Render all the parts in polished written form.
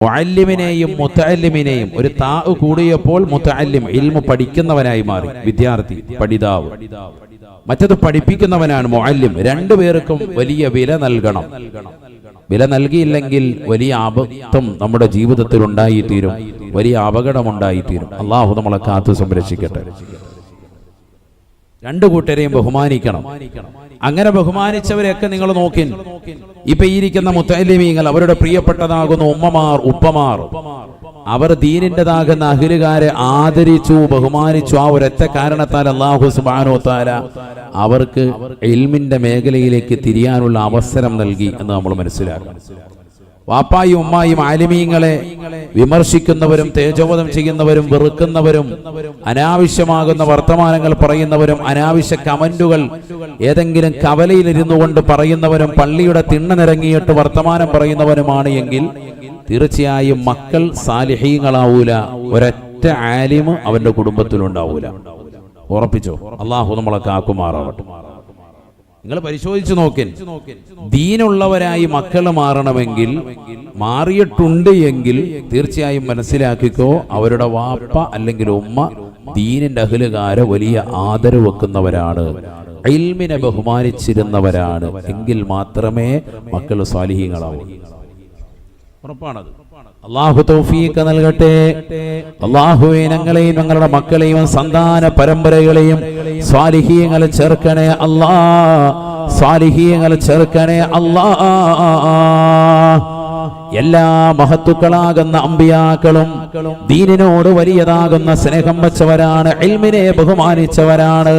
മുഅല്ലിമിനെയും മുതഅല്ലിമിനെയും ഒരു താ കൂടിയപ്പോൾ മുതഅല്ലിം ഇൽമു പഠിക്കുന്നവനായി മാറി. വിദ്യാർത്ഥി, പഠിതാവ്. മറ്റത് പഠിപ്പിക്കുന്നവനാണ് മുഅല്ലിം. രണ്ടുപേർക്കും വലിയ വില നൽകണം. വില നൽകിയില്ലെങ്കിൽ വലിയ അബദ്ധം നമ്മുടെ ജീവിതത്തിൽ ഉണ്ടായിത്തീരും, വലിയ അപകടമുണ്ടായിത്തീരും. അള്ളാഹു നമ്മളെ കാത്തു സംരക്ഷിക്കട്ടെ. രണ്ടു കൂട്ടരെയും ബഹുമാനിക്കണം. അങ്ങനെ ബഹുമാനിച്ചവരെയൊക്കെ നിങ്ങൾ നോക്കി. ഇപ്പൊ ഈ ഇരിക്കുന്ന മുതഅല്ലിമീങ്ങൾ, അവരുടെ പ്രിയപ്പെട്ടതാകുന്ന ഉമ്മമാർ, ഉപ്പമാർ, അവർ ദീനിൻ്റെതാകുന്ന അഹ്ലുകാരെ ആദരിച്ചു, ബഹുമാനിച്ചു. ആ ഒരൊറ്റ കാരണത്താൽ അല്ലാഹു സുബ്ഹാനഹു വ തആല അവർക്ക് ഇൽമിന്റെ മേഖലയിലേക്ക് തിരിയാനുള്ള അവസരം നൽകി എന്ന് നമ്മൾ മനസ്സിലാക്കണം. വാപ്പായും ഉമ്മായും ആലിമീങ്ങളെ വിമർശിക്കുന്നവരും തേജോവധം ചെയ്യുന്നവരും വെറുക്കുന്നവരും അനാവശ്യമാകുന്ന വർത്തമാനങ്ങൾ പറയുന്നവരും അനാവശ്യ കമന്റുകൾ ഏതെങ്കിലും കവലയിലിരുന്നു കൊണ്ട് പറയുന്നവരും പള്ളിയുടെ തിണ്ണ നിറങ്ങിയിട്ട് വർത്തമാനം പറയുന്നവരുമാണ് എങ്കിൽ തീർച്ചയായും മക്കൾ സാലിഹീങ്ങളാവൂല. ഒരൊറ്റ ആലിമ് അവന്റെ കുടുംബത്തിലുണ്ടാവൂല. ഉറപ്പിച്ചോ? അള്ളാഹു നമ്മളെ കാക്കുമാറാവട്ടെ. നിങ്ങൾ പരിശോധിച്ചു നോക്കി. ദീനുള്ളവരായി മക്കൾ മാറണമെങ്കിൽ, മാറിയിട്ടുണ്ട് എങ്കിൽ തീർച്ചയായും മനസ്സിലാക്കിക്കോ, അവരുടെ വാപ്പ അല്ലെങ്കിൽ ഉമ്മ ദീനിന്റെ അഹ്ലുകാരെ വലിയ ആദരവ് വെക്കുന്നവരാണ്, ഇൽമിനെ ബഹുമാനിച്ചിരുന്നവരാണ്. എങ്കിൽ മാത്രമേ മക്കൾ സ്വാലിഹീങ്ങളാവൂ. ഉറപ്പാണത്. അല്ലാഹു തൗഫീഖ് നൽകട്ടെ. അല്ലാഹുവേ, ഞങ്ങളെയും ഞങ്ങളുടെ മക്കളെയും സന്താന പരമ്പരകളെയും സ്വാലിഹീങ്ങളെ ചേർക്കണേ അല്ലാ, സ്വാലിഹീങ്ങളെ ചേർക്കണേ അല്ലാ. എല്ലാ മഹത്തുക്കളാകുന്ന അമ്പിയാക്കളും ദീനിനോട് വലിയതാകുന്ന സ്നേഹം വെച്ചവരാണ്, ഇൽമിനെ ബഹുമാനിച്ചവരാണ്.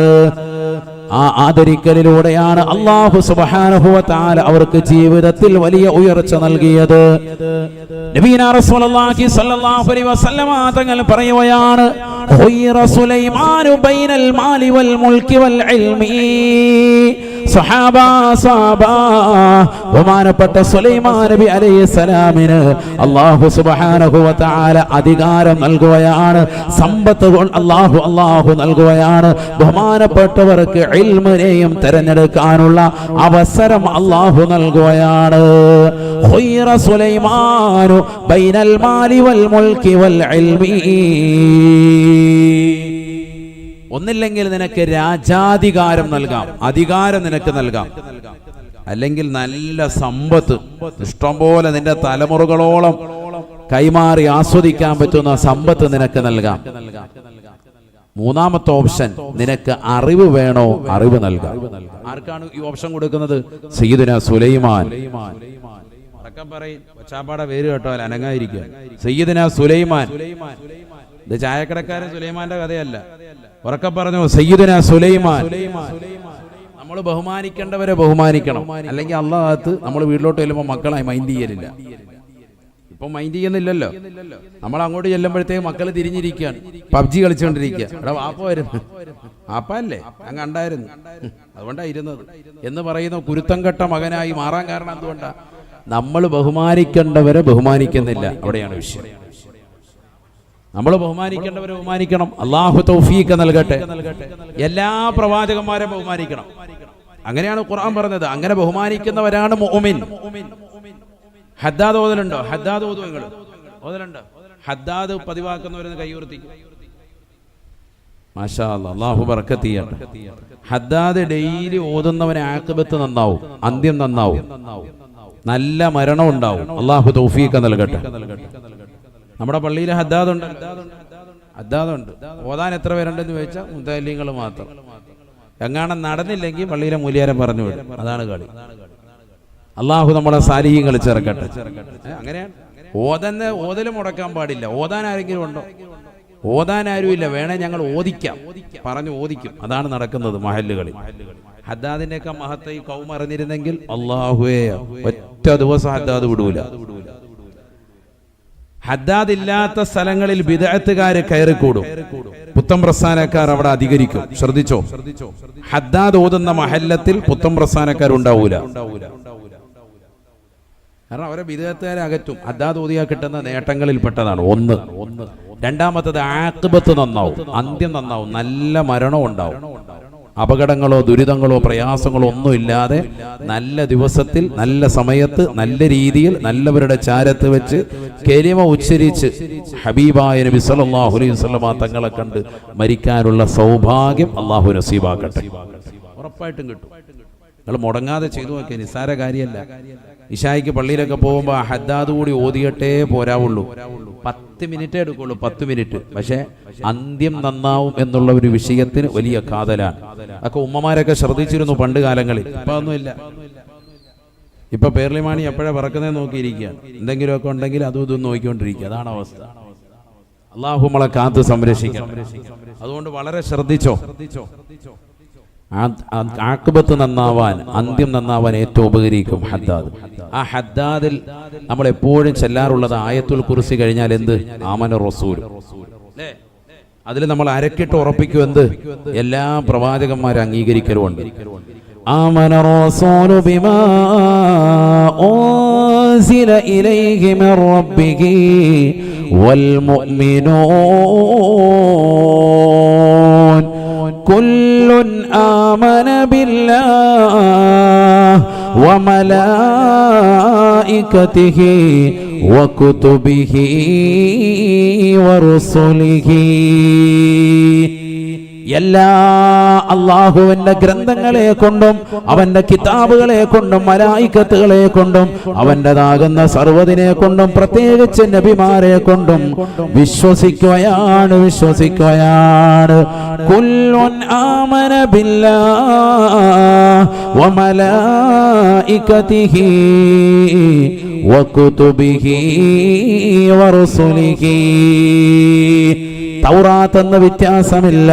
ആ ആദരിക്കലിലൂടെയാണ് അല്ലാഹു സുബ്ഹാനഹു വ തആല അവർക്ക് ജീവിതത്തിൽ വലിയ ഉയർച്ച നൽകിയത്. നബിയുനാ റസൂലുള്ളാഹി സ്വല്ലല്ലാഹു അലൈഹി വസല്ലമ തങ്ങൾ പറയുകയാണ്, ഖുയ്റ സുലൈമാനു ബൈനൽ മാലി വൽ മുൽക്കി വൽ ഇൽമി. ബഹുമാനപ്പെട്ട സുലൈമാൻ നബി അലൈഹിസ്സലാമിന് അല്ലാഹു സുബ്ഹാനഹു വ തആല അധികാരം നൽകുകയാണ്, സമ്പത്ത് അല്ലാഹു നൽകുകയാണ്. ബഹുമാനപ്പെട്ടവർക്ക് ഇൽമിനെയും തിരഞ്ഞെടുക്കാനുള്ള അവസരം അല്ലാഹു നൽകുകയാണ്. ഖുയ്റ സുലൈമാനു ബൈനൽ മാലി വൽ മുൽക്കി വൽ ഇൽമി. ഒന്നില്ലെങ്കിൽ നിനക്ക് രാജാധികാരം നൽകാം, അധികാരം നിനക്ക് നൽകാം. അല്ലെങ്കിൽ നല്ല സമ്പത്ത് ഇഷ്ടംപോലെ നിന്റെ തലമുറകളോളം കൈമാറി ആസ്വദിക്കാൻ പറ്റുന്ന സമ്പത്ത് നിനക്ക് നൽകാം. മൂന്നാമത്തെ ഓപ്ഷൻ, നിനക്ക് അറിവ് വേണോ? അറിവ് നൽകാം. ആർക്കാണ് ഈ ഓപ്ഷൻ കൊടുക്കുന്നത്? സയ്യിദുനാ സുലൈമാൻ. ഒച്ചാപ്പാടെ പേര് കേട്ടോ, അനങ്ങായിരിക്കുക. സയ്യിദുനാ സുലൈമാൻ. ഇത് ചായക്കടക്കാരൻ സുലൈമാന്റെ കഥയല്ല. ഉറക്കെ പറഞ്ഞു, സയ്യിദുനാ സുലൈമാൻ. നമ്മൾ ബഹുമാനിക്കേണ്ടവരെ ബഹുമാനിക്കണം. അല്ലെങ്കിൽ അല്ലാഹത്ത് നമ്മൾ വീട്ടിലോട്ട് ചെല്ലുമ്പോൾ മക്കളായി മൈൻഡ് ചെയ്യലില്ല. ഇപ്പൊ മൈൻഡ് ചെയ്യുന്നില്ലല്ലോ. നമ്മൾ അങ്ങോട്ട് ചെല്ലുമ്പോഴത്തേക്ക് മക്കൾ തിരിഞ്ഞിരിക്കുകയാണ്, പബ്ജി കളിച്ചുകൊണ്ടിരിക്കുക. ഇവിടെ വാപ്പ വരുന്നു, വാപ്പല്ലേ ഞാൻ കണ്ടായിരുന്നു, അതുകൊണ്ടാ ഇരുന്നത് എന്ന് പറയുന്ന കുരുത്തം കെട്ട മകനായി മാറാൻ കാരണം എന്തുകൊണ്ടാ? നമ്മൾ ബഹുമാനിക്കേണ്ടവരെ ബഹുമാനിക്കുന്നില്ല. അവിടെയാണ് വിഷയം. നമ്മൾ ബഹുമാനിക്കേണ്ടവരെ ബഹുമാനിക്കണം. അല്ലാഹു തൗഫീഖ് നൽകട്ടെ. എല്ലാ പ്രവാചകന്മാരെ ബഹുമാനിക്കണം. അങ്ങനെയാണ് ഖുർആൻ പറഞ്ഞത്. അങ്ങനെ ബഹുമാനിക്കുന്നവരാണ് മുഅ്മിൻ. ഹദ്ദാദ് ഓതലുണ്ടോ? ഹദ്ദാദ് ഓതും. നിങ്ങൾ ഓതലുണ്ടോ? ഹദ്ദാദ് പതിവാക്കുന്നവരെന്ന് കൈയുയർത്തിക്കും. മാഷാ അല്ലാഹ്, അല്ലാഹു ബറക്കത്ത് ചെയ്യട്ടെ. ഹദ്ദാദ് ഡെയിലി ഓതുന്നവനെ ആഖിബത്ത് നന്നാവും, അന്ത്യം നന്നാവും, നല്ല മരണം ഉണ്ടാവും. അല്ലാഹു തൗഫീഖ് നൽകട്ടെ. നമ്മുടെ പള്ളിയിൽ ഹദ്ദാദുണ്ട്. ഓതാൻ എത്ര പേരുണ്ടെന്ന് ചോദിച്ചാൽ മുതഅല്ലിങ്ങൾ മാത്രം. എങ്ങാണം നടന്നില്ലെങ്കിൽ പള്ളിയിലെ മൂല്യാരം പറഞ്ഞു വിടും. അതാണ് കളി. അല്ലാഹു നമ്മളെ സാലിഹീങ്ങൾ ചേർക്കട്ടെ. അങ്ങനെയാണ്. ഓതല് മുടക്കാൻ പാടില്ല. ഓതാൻ ആരെങ്കിലും ഉണ്ടോ? ഓതാൻ ആരുമില്ല. വേണേ ഞങ്ങൾ ഓദിക്കാം, പറഞ്ഞു ഓദിക്കും. അതാണ് നടക്കുന്നത് മഹല്ലുകളിൽ. ഹദ്ദാദിന്റെയൊക്കെ മഹത്വം ഈ കൗമ അറിഞ്ഞിരുന്നെങ്കിൽ അല്ലാഹുവേ, ഒറ്റ ദിവസം ഹദ്ദാദ് വിടൂല. ഹദ്ദാദ് ഇല്ലാത്ത സ്ഥലങ്ങളിൽ ബിദ്അത്തുകാര് കയറിക്കൂടും, പുത്തൻ പ്രസ്ഥാനക്കാർ അവിടെ അധികരിക്കും. ശ്രദ്ധിച്ചോ, ഹദ്ദാദ് ഓതുന്ന മഹല്ലത്തിൽ പുത്തൻ പ്രസ്ഥാനക്കാരുണ്ടാവൂല. കാരണം അവരെ ബിദ്അത്തുകാരെ അകറ്റും. ഹദ്ദാദ് ഓതിയാ കിട്ടുന്ന നേട്ടങ്ങളിൽ പെട്ടതാണ് ഒന്ന്. രണ്ടാമത്തത് ആഖിബത്ത് നന്നാവും, അന്ത്യം നന്നാവും, നല്ല മരണം ഉണ്ടാവും. അപകടങ്ങളോ ദുരിതങ്ങളോ പ്രയാസങ്ങളോ ഒന്നുമില്ലാതെ നല്ല ദിവസത്തിൽ നല്ല സമയത്ത് നല്ല രീതിയിൽ നല്ലവരുടെ ചാരത്ത് വെച്ച് കലിമ ഉച്ചരിച്ച് ഹബീബായ നബി സല്ലല്ലാഹു അലൈഹി വസല്ലമ തങ്ങളെ കണ്ട് മരിക്കാനുള്ള സൗഭാഗ്യം അല്ലാഹു നസീബാക്കട്ടെ. ഉറപ്പായിട്ടും കിട്ടും. നിങ്ങൾ മുടങ്ങാതെ ചെയ്തു നോക്കിയ നിസ്സാര കാര്യമല്ല. ഇശായിക്ക് പള്ളിയിലൊക്കെ പോകുമ്പോൾ ആ ഹദ്ദാദ് കൂടി ഓതിയിട്ടേ പോരാവുള്ളൂ. 10 മിനിറ്റേ എടുക്കുള്ളൂ, 10 മിനിറ്റ്. പക്ഷെ അന്ത്യം നന്നാവും എന്നുള്ള ഒരു വിഷയത്തിന് വലിയ കാതലാണ്. അതൊക്കെ ഉമ്മമാരൊക്കെ ശ്രദ്ധിച്ചിരുന്നു പണ്ട് കാലങ്ങളിൽ. ഇപ്പൊ ഒന്നുമില്ല. ഇപ്പൊ പേർലിമാണി എപ്പോഴാ പറക്കുന്നേ നോക്കിയിരിക്കുകയാണ്. എന്തെങ്കിലുമൊക്കെ ഉണ്ടെങ്കിൽ അതും ഇതും നോക്കിക്കൊണ്ടിരിക്കുക. അതാണ് അവസ്ഥ. അള്ളാഹു നമ്മളെ കാത്ത് സംരക്ഷിക്കണം. അതുകൊണ്ട് വളരെ ശ്രദ്ധിച്ചോ. ആഖിബത്ത് നന്നാവാൻ, അന്ത്യം നന്നാവാൻ ഏറ്റവും ഉപകരിക്കും ഹദ്ദാദ്. ആ ഹദ്ദാദിൽ നമ്മൾ എപ്പോഴും ചെല്ലാറുള്ളത് ആയത്തുൽ കുർസി കഴിഞ്ഞാൽ എന്ത്? ആമന റസൂൽ. അതിൽ നമ്മൾ അരക്കിട്ട് ഉറപ്പിക്കും എന്ത്? എല്ലാ പ്രവാചകന്മാരും അംഗീകരിക്കലുമുണ്ട്. ആമന റസൂലു ബിമാ ഉൻസില ഇലൈഹി മിർ റബ്ബിഹി വൽ മുഅ്മിനൂൻ കുല്ലുൻ ആമന ബില്ലാഹി വമലായികതിഹി വകുതുബിഹി വറുസുലിഹി. എല്ലാ അള്ളാഹുവിന്റെ ഗ്രന്ഥങ്ങളെ കൊണ്ടും അവന്റെ കിതാബുകളെ കൊണ്ടും മലായികത്തുകളെ കൊണ്ടും അവന്റേതാകുന്ന സർവ്വതിനെ കൊണ്ടും പ്രത്യേകിച്ച് നബിമാരെ കൊണ്ടും വിശ്വസിക്കുകയാണ്. കുല്ലുൻ ആമന ബില്ലാഹി വമലായികതിഹി വകുതുബിഹി വറുസുലിഹി. തൗറാത്ത് എന്ന വ്യത്യാസമില്ല,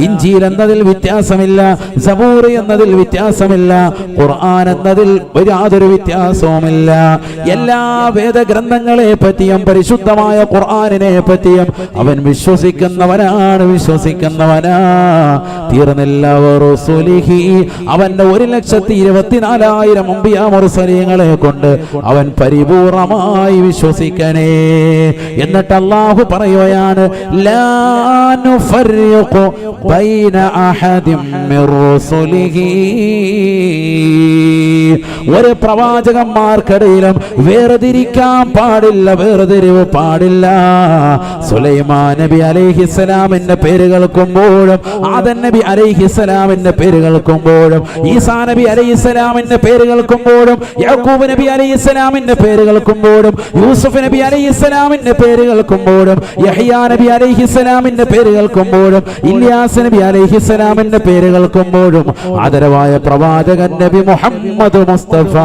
ഇഞ്ചീൽ എന്നതിൽ വ്യത്യാസമില്ല, സബൂർ എന്നതിൽ വ്യത്യാസമില്ല, ഖുർആൻ എന്നതിൽ യാതൊരു വ്യത്യാസവുമില്ല. എല്ലാ വേദഗ്രന്ഥങ്ങളെ പറ്റിയും പരിശുദ്ധമായ ഖുർആനിനെ പറ്റിയും അവൻ വിശ്വസിക്കുന്നവനാണ്. തീർന്നില്ല. വറുസുലിഹി, അവന്റെ 1,24,000 അംബിയാ മുർസലീങ്ങളെ കൊണ്ട് അവൻ പരിപൂർണമായി വിശ്വസിക്കണേ. എന്നിട്ട് അല്ലാഹു പറയുകയാണ്, ലാ നുഫർരിഖു ബൈന അഹദിൻ മിർ റസുലിഹി. ഒരു പ്രവാചകന്മാർക്കിടയിലും വേർതിരിക്കാൻ പാടില്ല, വേർതിരിവ് പാടില്ല. സുലൈമാൻ നബി അലൈഹിസ്സലാമിന്റെ പേര് കേൾക്കുമ്പോഴും, ആദം നബി അലൈഹിസ്സലാമിന്റെ പേര് കേൾക്കുമ്പോഴും, ഈസാ നബി അലൈഹിസ്സലാമിന്റെ പേര് കേൾക്കുമ്പോഴും, യാക്കൂബ് നബി അലൈഹിസ്സലാമിന്റെ പേര് കേൾക്കുമ്പോഴും, യൂസുഫ് നബി അലൈഹിസ്സലാമിന്റെ പേര് കേൾക്കുമ്പോഴും, യഹ്യാ നബി അലൈഹിസ്സലാമിന്റെ പേര് കേൾക്കുമ്പോഴും, ഇല്യാസ് നബി അലൈഹിസ്സലാമിന്റെ പേര് കേൾക്കുമ്പോഴും, ആദരവായ പ്രവാചകൻ നബി മുഹമ്മദ് മുസ്തഫ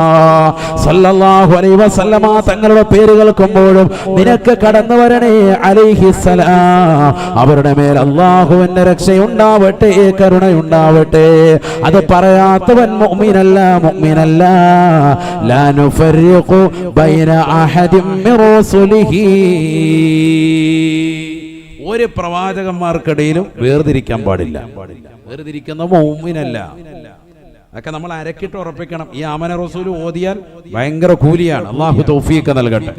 സല്ലല്ലാഹു അലൈഹി വസല്ലമ തങ്ങളുടെ പേര് കേൾക്കുമ്പോഴും നിനക്ക് കടന്നു വരണേ അലൈഹിസ്സലാം. അവരുടെ മേൽ അല്ലാഹുവിന്റെ രക്ഷയുണ്ടാവട്ടെ, കരുണയുണ്ടാവട്ടെ. അത് പറയാത്തവൻ മുഅ്മിനല്ല. ലാ നുഫർരിഖു ബൈന അഹദിൻ മിർ റസുലിഹി. ഒരു പ്രവാചകന്മാർക്കിടയിലും വേർതിരിക്കാൻ പാടില്ല. വേർതിരിക്കുന്ന മുഅ്മിനല്ല. അതൊക്കെ നമ്മൾ അരക്കിട്ട് ഉറപ്പിക്കണം. ഈ ആമന റസൂൽ ഓതിയാൽ ഭയങ്കര കൂലിയാണ്. അല്ലാഹു തൗഫീഖ് നൽകട്ടെ.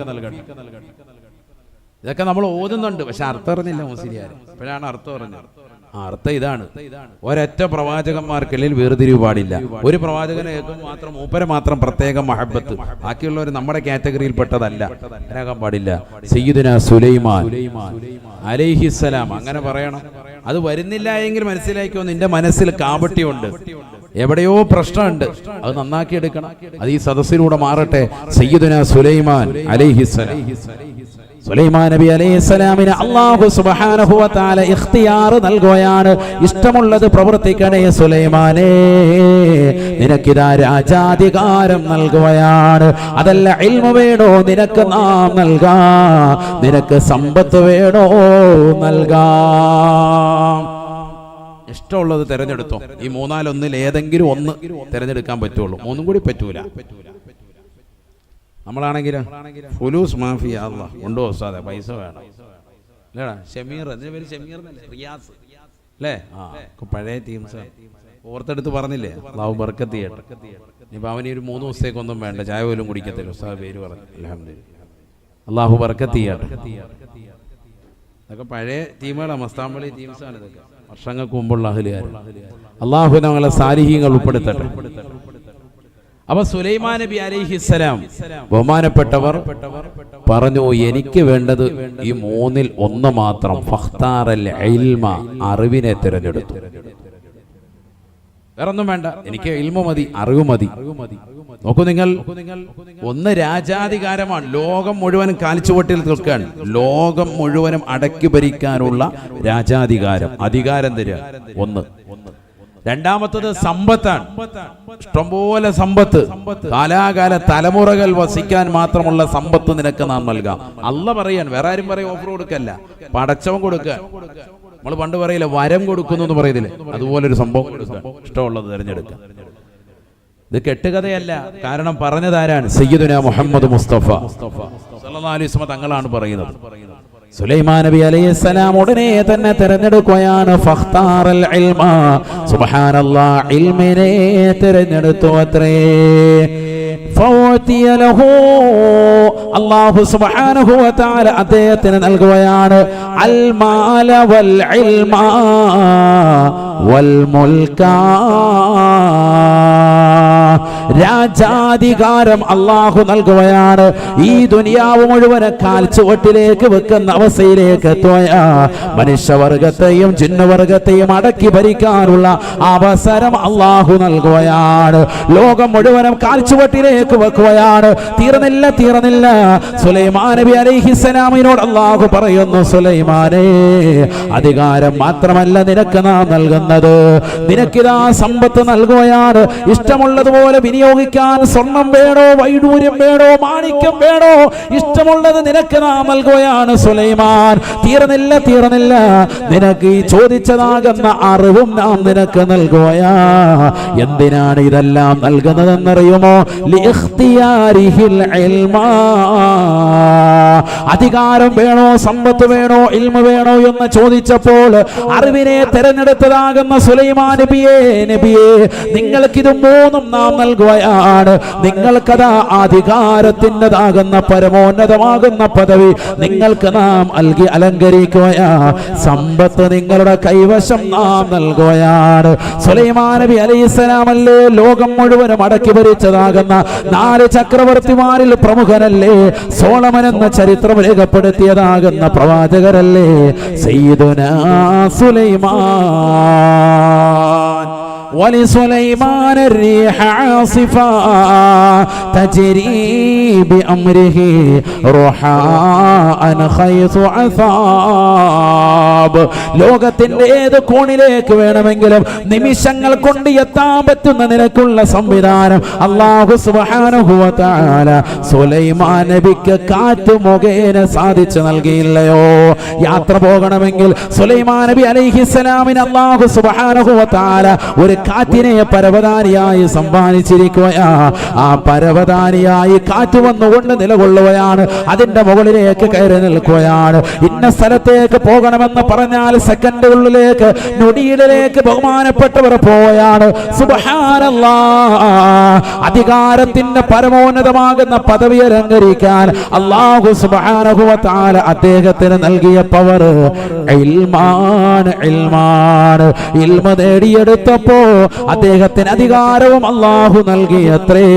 ഇതൊക്കെ നമ്മൾ ഓതുന്നുണ്ട്, പക്ഷെ അർത്ഥം അറിഞ്ഞില്ല മുസ്ലിയാർ. ഇപ്പോഴാണ് അർത്ഥം അറിഞ്ഞത്. അർത്ഥം ഇതാണ്: ഒരൊറ്റ പ്രവാചകന്മാർക്കിടയിൽ വേർതിരിവ് പാടില്ല. ഒരു പ്രവാചകനെ മാത്രം, മൂപ്പരെ മാത്രം പ്രത്യേകം മഹബത്ത്, ബാക്കിയുള്ളവർ നമ്മുടെ കാറ്റഗറിയിൽ പെട്ടതല്ല, അതിനാകാൻ പാടില്ല. സയ്യിദുനാ സുലൈമാൻ അലൈഹിസ്സലാം അങ്ങനെ പറയണം. അത് വരുന്നില്ല എങ്കിൽ മനസ്സിലാക്കിയോ, നിന്റെ മനസ്സിൽ കാപട്യമുണ്ട്, എവിടെയോ പ്രശ്നമുണ്ട്, അത് നന്നാക്കി എടുക്കണം. അത് ഈ സദസ്സിലൂടെ മാറട്ടെ. സയ്യിദുനാ സുലൈമാൻ അലൈഹിസ്സലാം. സുലൈമാൻ നബി അലൈഹിസ്സലാമിന് അല്ലാഹു സുബ്ഹാനഹു വ തആല ഇഖ്തിയാർ നൽകുകയാണ്. ഇഷ്ടമുള്ളത് പ്രവർത്തിക്കണേ സുലൈമാനേ, നിനക്കിതാ രാജാധികാരം നൽകുകയാണ്. അതല്ല ഇൽമു വേണോ നിനക്ക് നാം നൽകാം, നിനക്ക് സമ്പത്ത് വേണോ നൽകാം. ഇഷ്ടമുള്ളത് തിരഞ്ഞെടുത്തോ. ഈ മൂന്നാലൊന്നിൽ ഏതെങ്കിലും ഒന്ന് തിരഞ്ഞെടുക്കാൻ പറ്റുള്ളൂ, മൂന്നും കൂടി പറ്റൂല. നമ്മളാണെങ്കിലും ഫുലൂസ് മാഫിയ അല്ലാഹ് കൊണ്ടോ ഉസ്താദേ, പൈസ വേണം അല്ലേടാ. ഷമീർ, അതിന്റെ പേര് ഷമീർ എന്നല്ലേ, റിയാസ് അല്ലേ? പഴയ ടീംസ് ഓർത്തെടുത്ത് പറഞ്ഞില്ലേ, അല്ലാഹു ബർക്കത്ത് ചെയ്യട്ടെ. ഇനിയിപ്പോൾ അവന് ഒരു 3 ദിവസത്തേക്കൊന്നും വേണ്ട, ചായ പോലും കുടിക്കത്തില്ല. ഉസ്താദ് പേര് പറഞ്ഞു, അൽഹംദുലില്ലാഹ്, അല്ലാഹു ബർക്കത്ത് ചെയ്യട്ടെ. അതൊക്കെ പഴയ ടീമുകളാണ്, മസ്താമ്പളി ടീംസാണ് ഇതൊക്കെ. വർഷങ്ങൾക്ക് മുമ്പുള്ള അഹ്ലുകാർ. അള്ളാഹു ഞങ്ങളെ സാലിഹീങ്ങൾ ഉൾപ്പെടുത്തട്ടെ. അപ്പൊ സുലൈമാൻ നബി അലൈഹിസ്സലാം ബഹുമാനപ്പെട്ടവർ പറഞ്ഞു, എനിക്ക് വേണ്ടത് ഈ മൂന്നിൽ ഒന്ന് മാത്രം. ഫഖ്താറൽ ഇൽമ, അറിവിനെ തിരഞ്ഞെടുത്തു. വേറൊന്നും വേണ്ട, എനിക്ക് ഇൽമു മതി, അറിവ് മതി. നോക്കൂ നിങ്ങൾ, ഒന്ന് രാജാധികാരമാണ്. ലോകം മുഴുവനും കാൽച്ചുവട്ടിൽ നിൽക്കാൻ, ലോകം മുഴുവനും അടക്കി ഭരിക്കാനുള്ള രാജാധികാരം, അധികാരം തരിക ഒന്ന്. രണ്ടാമത്തത് സമ്പത്താണ്, ഇഷ്ടംപോലെ സമ്പത്ത്, കാലാകാല തലമുറകൾ വസിക്കാൻ മാത്രമുള്ള സമ്പത്ത് നിനക്ക് നാം നൽകാം. അല്ല പറയാൻ, വേറെ ആരും പറയാൻ ഓഫർ കൊടുക്കല്ല, പടച്ചവൻ കൊടുക്കുക. നമ്മൾ പണ്ട് പറയില്ല വരം കൊടുക്കുന്നു എന്ന് പറയുന്നില്ലേ, അതുപോലൊരു സംഭവം കൊടുക്കുക, ഇഷ്ടമുള്ളത് തിരഞ്ഞെടുക്കുക. ഇത് കെട്ടുകഥയല്ല, കാരണം പറഞ്ഞതാരാണ്? സയ്യിദുനാ മുഹമ്മദ് മുസ്തഫ സല്ലല്ലാഹു അലൈഹി വസല്ലം തങ്ങളാണ് പറയുന്നത്. സുലൈമാൻ നബി അലൈഹിസ്സലാം ഉടനെ തന്നെ തിരഞ്ഞെടുക്കുകയാണ്. ഫഖ്താറൽ ഇൽമ, സുബ്ഹാനല്ലാഹ്, ഇൽമിനെ തിരഞ്ഞെടുത്തു അത്രേ. ഫൗതിയ ലഹു, അല്ലാഹു സുബ്ഹാനഹു വ തആല അദ്ദേഹത്തിന് നൽകുകയാണ് അൽ മാല വൽ ഇൽമ വൽ മുൽക, രാജാധികാരം അള്ളാഹു നൽകുകയാണ്. ഈ ദുനിയാവ് മുഴുവനെ കാൽച്ചുവട്ടിലേക്ക് വെക്കുന്ന അവസ്ഥയിലേക്ക് എത്തുക, മനുഷ്യവർഗത്തെയും ജിന്നവർഗത്തെയും അടക്കി ഭരിക്കാനുള്ള അവസരം അള്ളാഹു നൽകുകയാണ്. ലോകം മുഴുവനും കാൽച്ചുവട്ടിലേക്ക് വെക്കുകയാണ്. തീർന്നില്ല. സുലൈമാൻ നബി അലൈഹിസ്സലാമിനോട് അള്ളാഹു പറയുന്നു, സുലൈമാനേ, അധികാരം മാത്രമല്ല നിനക്ക് നാം നൽകുന്നത്, നിനക്കിതാ സമ്പത്ത് നൽകുകയാണ്. ഇഷ്ടമുള്ളതുപോലെ വിനിയോഗിക്കാൻ സ്വർണം വേണോ, വൈഡൂര്യം വേണോ, മാണിക്യം വേണോ, ഇഷ്ടമുള്ളത് നിനക്ക് നാം നൽകുകയാണ് സുലൈമാൻ. തീർന്നില്ല, നിനക്ക് ഈ ചോദിച്ചതാകുന്ന അറിവും നാം നിനക്ക് നൽകുകയാ. എന്തിനാണ് ഇതെല്ലാം നൽകുന്നതെന്നറിയുമോ? ലിഖ്തിയാരിഹിൽ ഇൽമ, അധികാരം വേണോ, സമ്പത്ത് വേണോ, ഇൽമ വേണോ എന്ന് ചോദിച്ചപ്പോൾ അറിവിനെ തെരഞ്ഞെടുത്തതാകുന്ന സുലൈമാൻ നബിയെ, നിങ്ങൾക്കിത് മൂന്നും നാം നൽകുകയാണ്. നിങ്ങൾക്കതാ അധികാരത്തിൻ്റെതാകുന്ന പരമോന്നതമാകുന്ന പദവി നിങ്ങൾക്ക് നാം അലങ്കരിക്കുകയാ. സമ്പത്ത് നിങ്ങളുടെ കൈവശം നാം നൽകുകയാണ്. സുലൈമാൻ നബി അലൈഹിസ്സലാമല്ലേ ലോകം മുഴുവനും അടക്കി ഭരിച്ചതാകുന്ന 4 ചക്രവർത്തിമാരിൽ പ്രമുഖനല്ലേ? സോളമൻ എന്ന ചരിത്രം രേഖപ്പെടുത്തിയതാകുന്ന പ്രവാചകരല്ലേ സയ്യിദുനാ സുലൈമാൻ. ولسليمان الريح عاصفا تجري بأمره رحاء حيث أصاب. ലോകത്തിന്റെ ഏത് കോണിലേക്ക് വേണമെങ്കിലും നിമിഷങ്ങൾ കൊണ്ട് എത്താൻ പറ്റുന്ന നിലക്കുള്ള സംവിധാനം അല്ലാഹു സുബ്ഹാനഹു വ തആല സുലൈമാൻ നബിക്ക് കാറ്റ് മുഖേന സാധിച്ചു നൽകിയില്ലയോ? യാത്ര പോകണമെങ്കിൽ സുലൈമാൻ നബി അലൈഹിസ്സലാമിന് അല്ലാഹു സുബ്ഹാനഹു വ തആല ഒരു കാറ്റിനെ പരവതാനിയായി സമ്മാനിച്ചിരിക്കുകയാ. ആ പരവതാനിയായി കാറ്റ് വന്നുകൊണ്ട് നിലകൊള്ളുകയാണ്, അതിന്റെ മുകളിലേക്ക് കയറി നിൽക്കുകയാണ്. ഇന്ന സ്ഥലത്തേക്ക് പോകണമെന്ന് പറഞ്ഞാൽ സെക്കൻഡുകളിലേക്ക്, നൊടിയിലേക്ക് ബഹുമാനപ്പെട്ടവർ പോവുകയാണ്. സുബ്ഹാനല്ലാഹ്, അധികാരത്തിന്റെ പരമോന്നതമാകുന്ന പദവി അലങ്കരിക്കാൻ അല്ലാഹു സുബ്ഹാനഹു വ തആല അദ്ദേഹത്തിന് നൽകിയ പവർ ഇൽമാണ്. ഇൽമ നേടിയെടുത്തപ്പോ അദ്ദേഹത്തിന് അധികാരവും അല്ലാഹു നൽകിയത്രേ.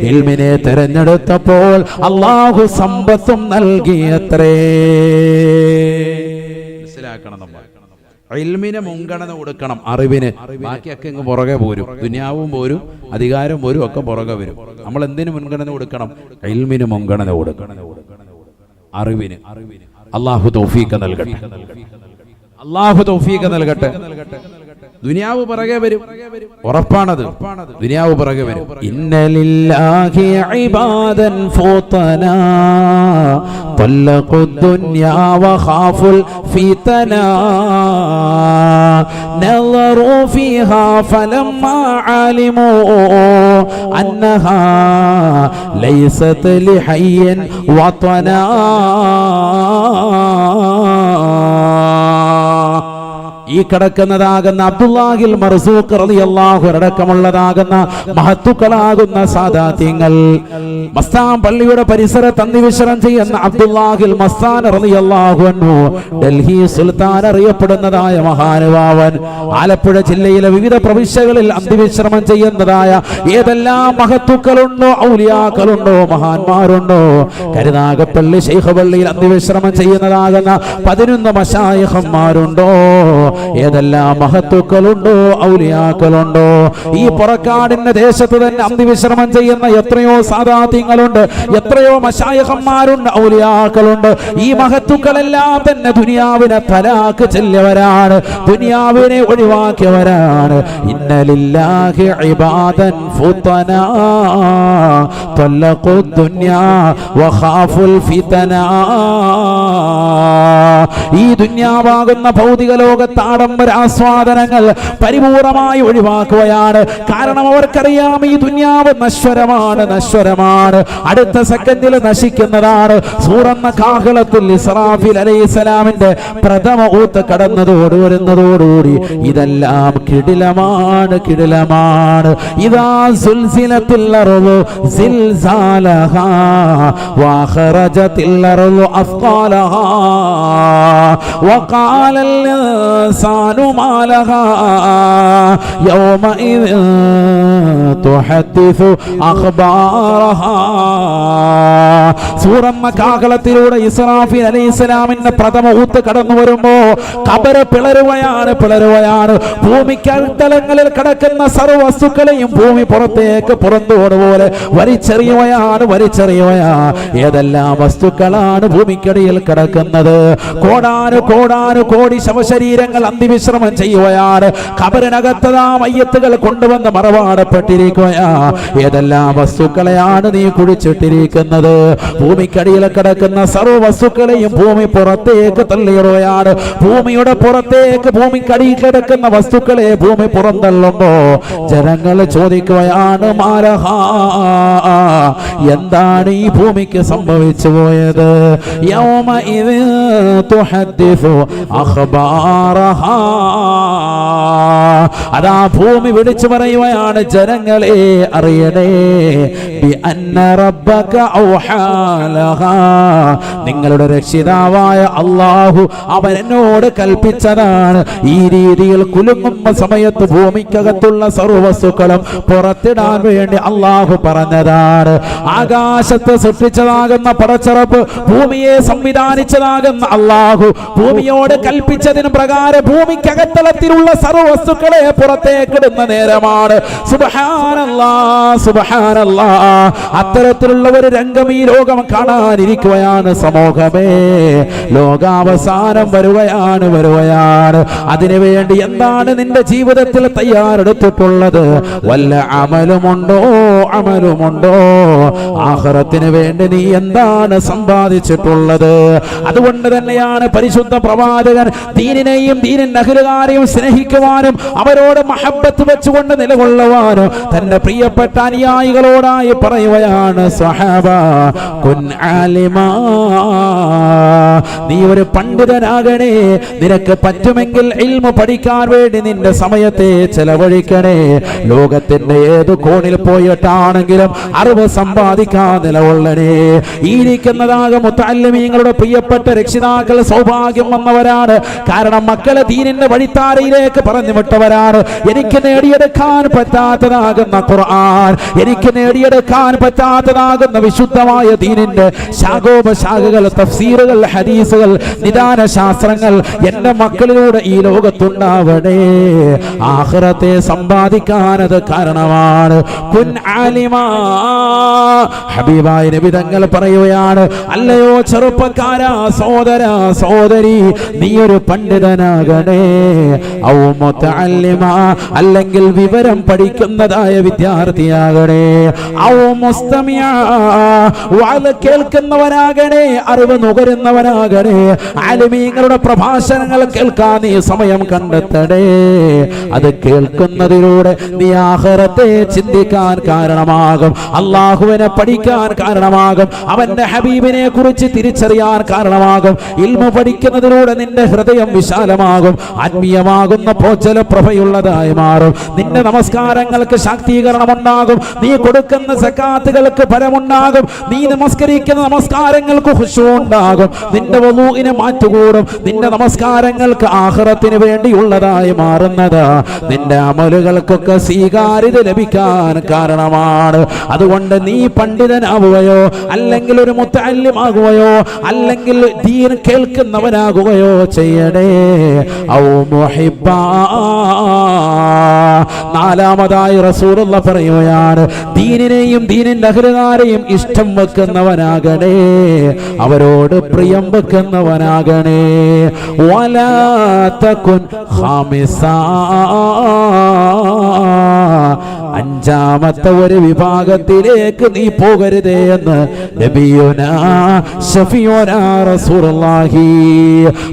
ഇൽമിനെ തെരഞ്ഞെടുത്തപ്പോൾ അല്ലാഹു സമ്പത്തും നൽകിയത്രേ. മനസ്സിലാക്കണം, നമ്മൾ ഇൽമിന് മുൻഗണന കൊടുക്കണം, അറിവിന്. ബാക്കിയൊക്കെ ഇങ്ങ് പുറകെ പോരും, ദുനിയാവും പോരും, അധികാരം പോരും, ഒക്കെ പുറകെ വരും. നമ്മൾ എന്തിനു മുൻഗണന കൊടുക്കണം? ഇൽമിന് മുൻഗണന കൊടുക്കണം, അറിവിന്. അല്ലാഹു തൗഫീഖ് നൽകട്ടെ, അല്ലാഹു തൗഫീഖ് നൽകട്ടെ. ദുനിയാവ് പിറകെ വരും, ഉറപ്പാണത്. ദുനിയാവ് പിറകെ വരും. ഇന്നലില്ലാഹി ഇബാദൻ ഫുതനാ തല്ലഖു ദുനിയാ വഖാഫുൽ ഫിതനാ നളറു ഫീഹാ ഫലമ്മാ അലിമു അന്നഹാ ലൈസത് ലിഹയ്യിൻ വതനാ. ഈ കിടക്കുന്നതാകുന്ന അബ്ദുല്ലാഹിൽ മർസൂഖ് റളിയല്ലാഹു അടക്കമുള്ളതാകുന്ന മഹത്തുക്കളാകുന്ന സാദാത്യങ്ങൾ, മസ്താൻ പള്ളിയുടെ പരിസരത്ത് അന്തിവിശ്രമം ചെയ്യുന്ന അബ്ദുല്ലാഹിൽ മസ്താൻ റളിയല്ലാഹു അൻഹു, ഡൽഹി സുൽത്താൻ അറിയപ്പെടുന്നതായ മഹാനുഭാവൻ, ആലപ്പുഴ ജില്ലയിലെ വിവിധ പ്രവിശ്യകളിൽ അന്തിവിശ്രമം ചെയ്യുന്നതായ ഏതെല്ലാം മഹത്തുക്കളുണ്ടോ, ഔലിയാക്കളുണ്ടോ, മഹാന്മാരുണ്ടോ, കരുനാഗപ്പള്ളി ശൈഖ് പള്ളിയിൽ അന്തിവിശ്രമം ചെയ്യുന്നതാകുന്ന 11 മശായിഖന്മാരുണ്ടോ, ഏതെല്ലാം മഹത്തുക്കളുണ്ടോ, ഔലിയാക്കളുണ്ടോ, ഈ പുറക്കാടിന്റെ ദേശത്ത് തന്നെ അന്തിവിശ്രമം ചെയ്യുന്ന എത്രയോ സാദാത്യങ്ങളുണ്ട്, എത്രയോ മശായിഖന്മാരുണ്ട്, ഔലിയാക്കളുണ്ട്. ഈ മഹത്തുക്കളെല്ലാം തന്നെ ദുനിയാവിനെ തലാക്ക് ചെല്ലിയവരാണ്, ദുനിയാവിനെ ഒഴിവാക്കിയവരാണ്. ഇന്നലില്ലാഹി ഇബാദൻ ഫുതനാ തലഖു ദുനിയാ വഖാഫുൽ ഫിതനാ. ഈ ദുനിയാവാകുന്ന ഭൗതിക ലോകത്ത് ആഡംബര ആസ്വാദനങ്ങൾ പരിപൂർണമായി ഒഴിവാക്കുകയാണ്. കാരണം അവർക്കറിയാം ഈ ദുനിയാവ് നശ്വരമാണ്, നശ്വരമാണ്, അടുത്ത സെക്കൻഡിൽ നശിക്കുന്നതാണ്. സൂറന്ന കാഹളത്തിൽ ഇസ്രാഫീൽ അലൈഹിസ്സലാമിന്റെ പ്രഥമ ഊത്ത് കടന്നതോട് വരുന്നതോടുകൂടി ഇതെല്ലാം കിടിലമാണ്, കിടിലമാണ്. ഇദാ സുൽസിലത്തിൽ അർളു സിൽസാലഹാ വഖറജത്തിൽ അർളു അസ്ഖാലഹാ വഖാലൽ ഇൻസാനു മാ ലഹാ യൗമഇദിൻ തുഹദ്ദിസു അഖ്ബാറഹാ. സൂറന്ന കാഹളത്തിലൂടെ ഇസ്രാഫീൽ അലൈഹിസ്സലാമിന്റെ പ്രഥമ ഊത്ത് കടന്നു വരുമ്പോ ഖബർ പിളരുകയാണ്, പിളരുകയാണ്. ഭൂമിക്കൽത്തലങ്ങളിൽ കിടക്കുന്ന സർവ്വ വസ്തുക്കളെയും ഭൂമി പുറത്തേക്ക് പുറന്തോടുപോലെ വലിച്ചെറിയുകയാണ്, വലിച്ചെറിയുകയാണ്. ഏതെല്ലാം വസ്തുക്കളാണ് ഭൂമിക്കടിയിൽ കിടക്കുന്നത്? കോടാനു കോടി ശവശരീരങ്ങൾ അന്തിവിശ്രമം ചെയ്യുകയാണ്. ഖബറിനകത്തതാ മയ്യത്തുകൾ കൊണ്ടുവന്ന് മറവാടപ്പെട്ടിരിക്കുകയാ. ഏതെല്ലാം വസ്തുക്കളെയാണ് നീ കുഴിച്ചിട്ടിരിക്കുന്നത്? ഭൂമിക്കടിയിൽ കിടക്കുന്ന സർവ്വ വസ്തുക്കളെയും ഭൂമി പുറത്തേക്ക് തള്ളിയിടുകയാണ്. ഭൂമിയുടെ പുറത്തേക്ക്, ഭൂമിക്കടിയിൽ കിടക്കുന്ന വസ്തുക്കളെ ഭൂമി പുറന്തള്ളുമ്പോ ജനങ്ങൾ ചോദിക്കുകയാണ്, മാലഹാ, എന്താണ് ഈ ഭൂമിക്ക് സംഭവിച്ചു പോയത്? യൗമഇദിൻ തുഹദ്ദിസു അഖ്ബാറഹാ. അതാ ഭൂമി വിളിച്ചു പറയുകയാണ്, ജനങ്ങളെ അറിയണേ, ബി അന്ന റബ്ബക ഔഹാ ലഹാ, നിങ്ങളുടെ രക്ഷിതാവായ അല്ലാഹു അവൻ എന്നോട് കൽപ്പിച്ചതാണ്. ഈ രീതിയിൽ കുലുങ്ങുന്ന സമയത്ത് ഭൂമിക്കകത്തുള്ള സർവ്വവസ്തുക്കളും പുറത്തിടാൻ വേണ്ടി അല്ലാഹു പറഞ്ഞതാണ്. ആകാശത്ത് സൃഷ്ടിച്ചതാകുന്ന പടച്ചറപ്പ്, ഭൂമിയെ സംവിധാനിച്ചതാകുന്ന അല്ലാഹു ഭൂമിയോട് കൽപ്പിച്ചതിന് പ്രകാരം ഭൂമിക്കകത്തളത്തിലുള്ള സർവ്വവസ്തുക്കളെ പുറത്തേക്കിടുന്ന നേരമാണ്. സുബ്ഹാനല്ലാഹ്, സുബ്ഹാനല്ലാഹ്. അത്തരത്തിലുള്ള ഒരു രംഗം ഈ ലോകം കാണാനിരിക്കുകയാണ്. സമൂഹമേ, ലോകാവസാനം വരുകയാണ്, വരുകയാണ്. അതിനുവേണ്ടി എന്താണ് നിന്റെ ജീവിതത്തിൽ തയ്യാറെടുത്തിട്ടുള്ളത്? വല്ല അമലുമുണ്ടോ, അമലുമുണ്ടോ? ആഖിറത്തിന് വേണ്ടി നീ എന്താണ് സമ്പാദിച്ചിട്ടുള്ളത്? അതുകൊണ്ട് തന്നെയാണ് പരിശുദ്ധ പ്രവാചകൻ ദീനിനെയും ദീനിന്റെ അഹ്ലുകാരെയും സ്നേഹിക്കുവാനും അവരോട് മഹബ്ബത്ത് വെച്ചുകൊണ്ട് നിലകൊള്ളുവാനും തന്റെ പ്രിയപ്പെട്ട അനുയായികളോടായി പറയുകയാണ്, സ്വഹാബ കുൻ ആലിമാ, നീ ഒരു പണ്ഡിതനാകണേ. നിനക്ക് പറ്റുമെങ്കിൽ ഇൽമു പഠിക്കാൻ വേണ്ടി നിന്റെ സമയത്തെ ചെലവഴിക്കണേ. ലോകത്തിന്റെ ഏത് കോണിൽ പോയിട്ടാണെങ്കിലും അറിവ് സമ്പാദിക്കാൻ നിലകൊള്ളണേ. ഈ ഇരിക്കുന്നതാകും മുത്തഅല്ലിമീങ്ങളുടെ പ്രിയപ്പെട്ട രക്ഷിതാക്കൾ സൗഭാഗ്യം വന്നവരാണ്. കാരണം മക്കളെ ദീനിന്റെ വഴിത്താരയിലേക്ക് പറഞ്ഞു വിട്ടവരാണ്. എനിക്ക് നേടിയെടുക്കാൻ പറ്റാത്തതാകുന്ന ഖുർആൻ, എനിക്ക് നേടിയെടുക്കാൻ പറ്റാത്തതാകുന്ന വിശുദ്ധമായ ദീനിന്റെ ശാഖോപശാഖകൾ, തഫ്സീറുകൾ, ഹദീസുകൾ, നിദാന ശാസ്ത്രങ്ങൾ എന്റെ മക്കളിലൂടെ ഈ ലോകത്തുണ്ടാവണേ. ആഖിറത്തെ സമ്പാദിക്കാനത് കാരണമാണ്. കുൻ ആലിമാ. ഹബീബായ നബി തങ്ങൾ പറയുകയാണ്, അല്ലയോ ചെറുപ്പക്കാരാ, സഹോദരാ, സഹോദരി, നീ ഒരു പണ്ഡിതനാകണേ. ഔ മുതഅല്ലിമാ, അല്ലെങ്കിൽ വിവരം പഠിക്കുന്നതായ വിദ്യാർത്ഥിയാകണേ. ഔ മുസ്തമിആ, വഅദ് കേൾക്കുന്നവനാകണേ, അറിവ് നുകരുന്നവനാകണേ. ആലിമീങ്ങളുടെ പ്രഭാഷണങ്ങൾ കേൾക്കാൻ നീ സമയം കണ്ടെത്തണേ. അത് കേൾക്കുന്നതിലൂടെ നീ ആഖിറത്തെ ചിന്തിക്കാൻ കാരണമാകും. അല്ലാഹുവിനെ പഠിക്കാൻ കാരണമാകും. അവന്റെ ഹബീബിനെ കുറിച്ച് തിരിച്ചറിയാൻ കാരണമാകും. ഇൽമു പഠിക്കുന്നതിലൂടെ നിന്റെ ഹൃദയം വിശാലമാകും, ആത്മീയമാകുന്ന പോച്ചല പ്രഭയുള്ളതായി മാറും. നിന്റെ നമസ്കാരങ്ങൾക്ക് ശാക്തീകരണം ഉണ്ടാകും, നീ കൊടുക്കുന്ന സക്കാത്തുകൾക്ക് ഫലമുണ്ടാകും, നീ നമസ്കരിക്കുന്ന നമസ്കാരങ്ങൾക്ക് ഖുശൂ ഉണ്ടാകും, നിന്റെ വുളൂഇനെ മാറ്റുകൂടും, നിന്റെ നമസ്കാരങ്ങൾക്ക് ആഖിറത്തിന് വേണ്ടിയുള്ളതായി മാറുന്നത് നിന്റെ അമലുകൾക്കൊക്കെ സ്വീകാര്യത ലഭിക്കാൻ കാരണമാണ്. അതുകൊണ്ട് നീ പണ്ഡിതനാവുകയോ അല്ലെങ്കിൽ ഒരു മുത്തഅല്ലിമാകുകയോ അല്ലെങ്കിൽ ദീൻ കേൾക്കുന്നവനാകുകയോ ചെയ്യണേ. ഔ മുഹിബ്ബാ. നാലാമതായി റസൂലുള്ളാഹി പറയുകയാണ്, ദീനിനെയും ദീനിന്റെ അഹ്ലുകാരെയും ഇഷ്ടം വെക്കുന്നവനാകണേ, അവരോട് പ്രിയം വെക്കുന്നവനാകണേ. വലാ തകുൻ ഖാമിസാ. അഞ്ചാമത്തെ ഒരു വിഭാഗത്തിലേക്ക് നീ പോകരുതേ എന്ന് നബിയുനാ ശഫീഉനാ റസൂലുള്ളാഹി.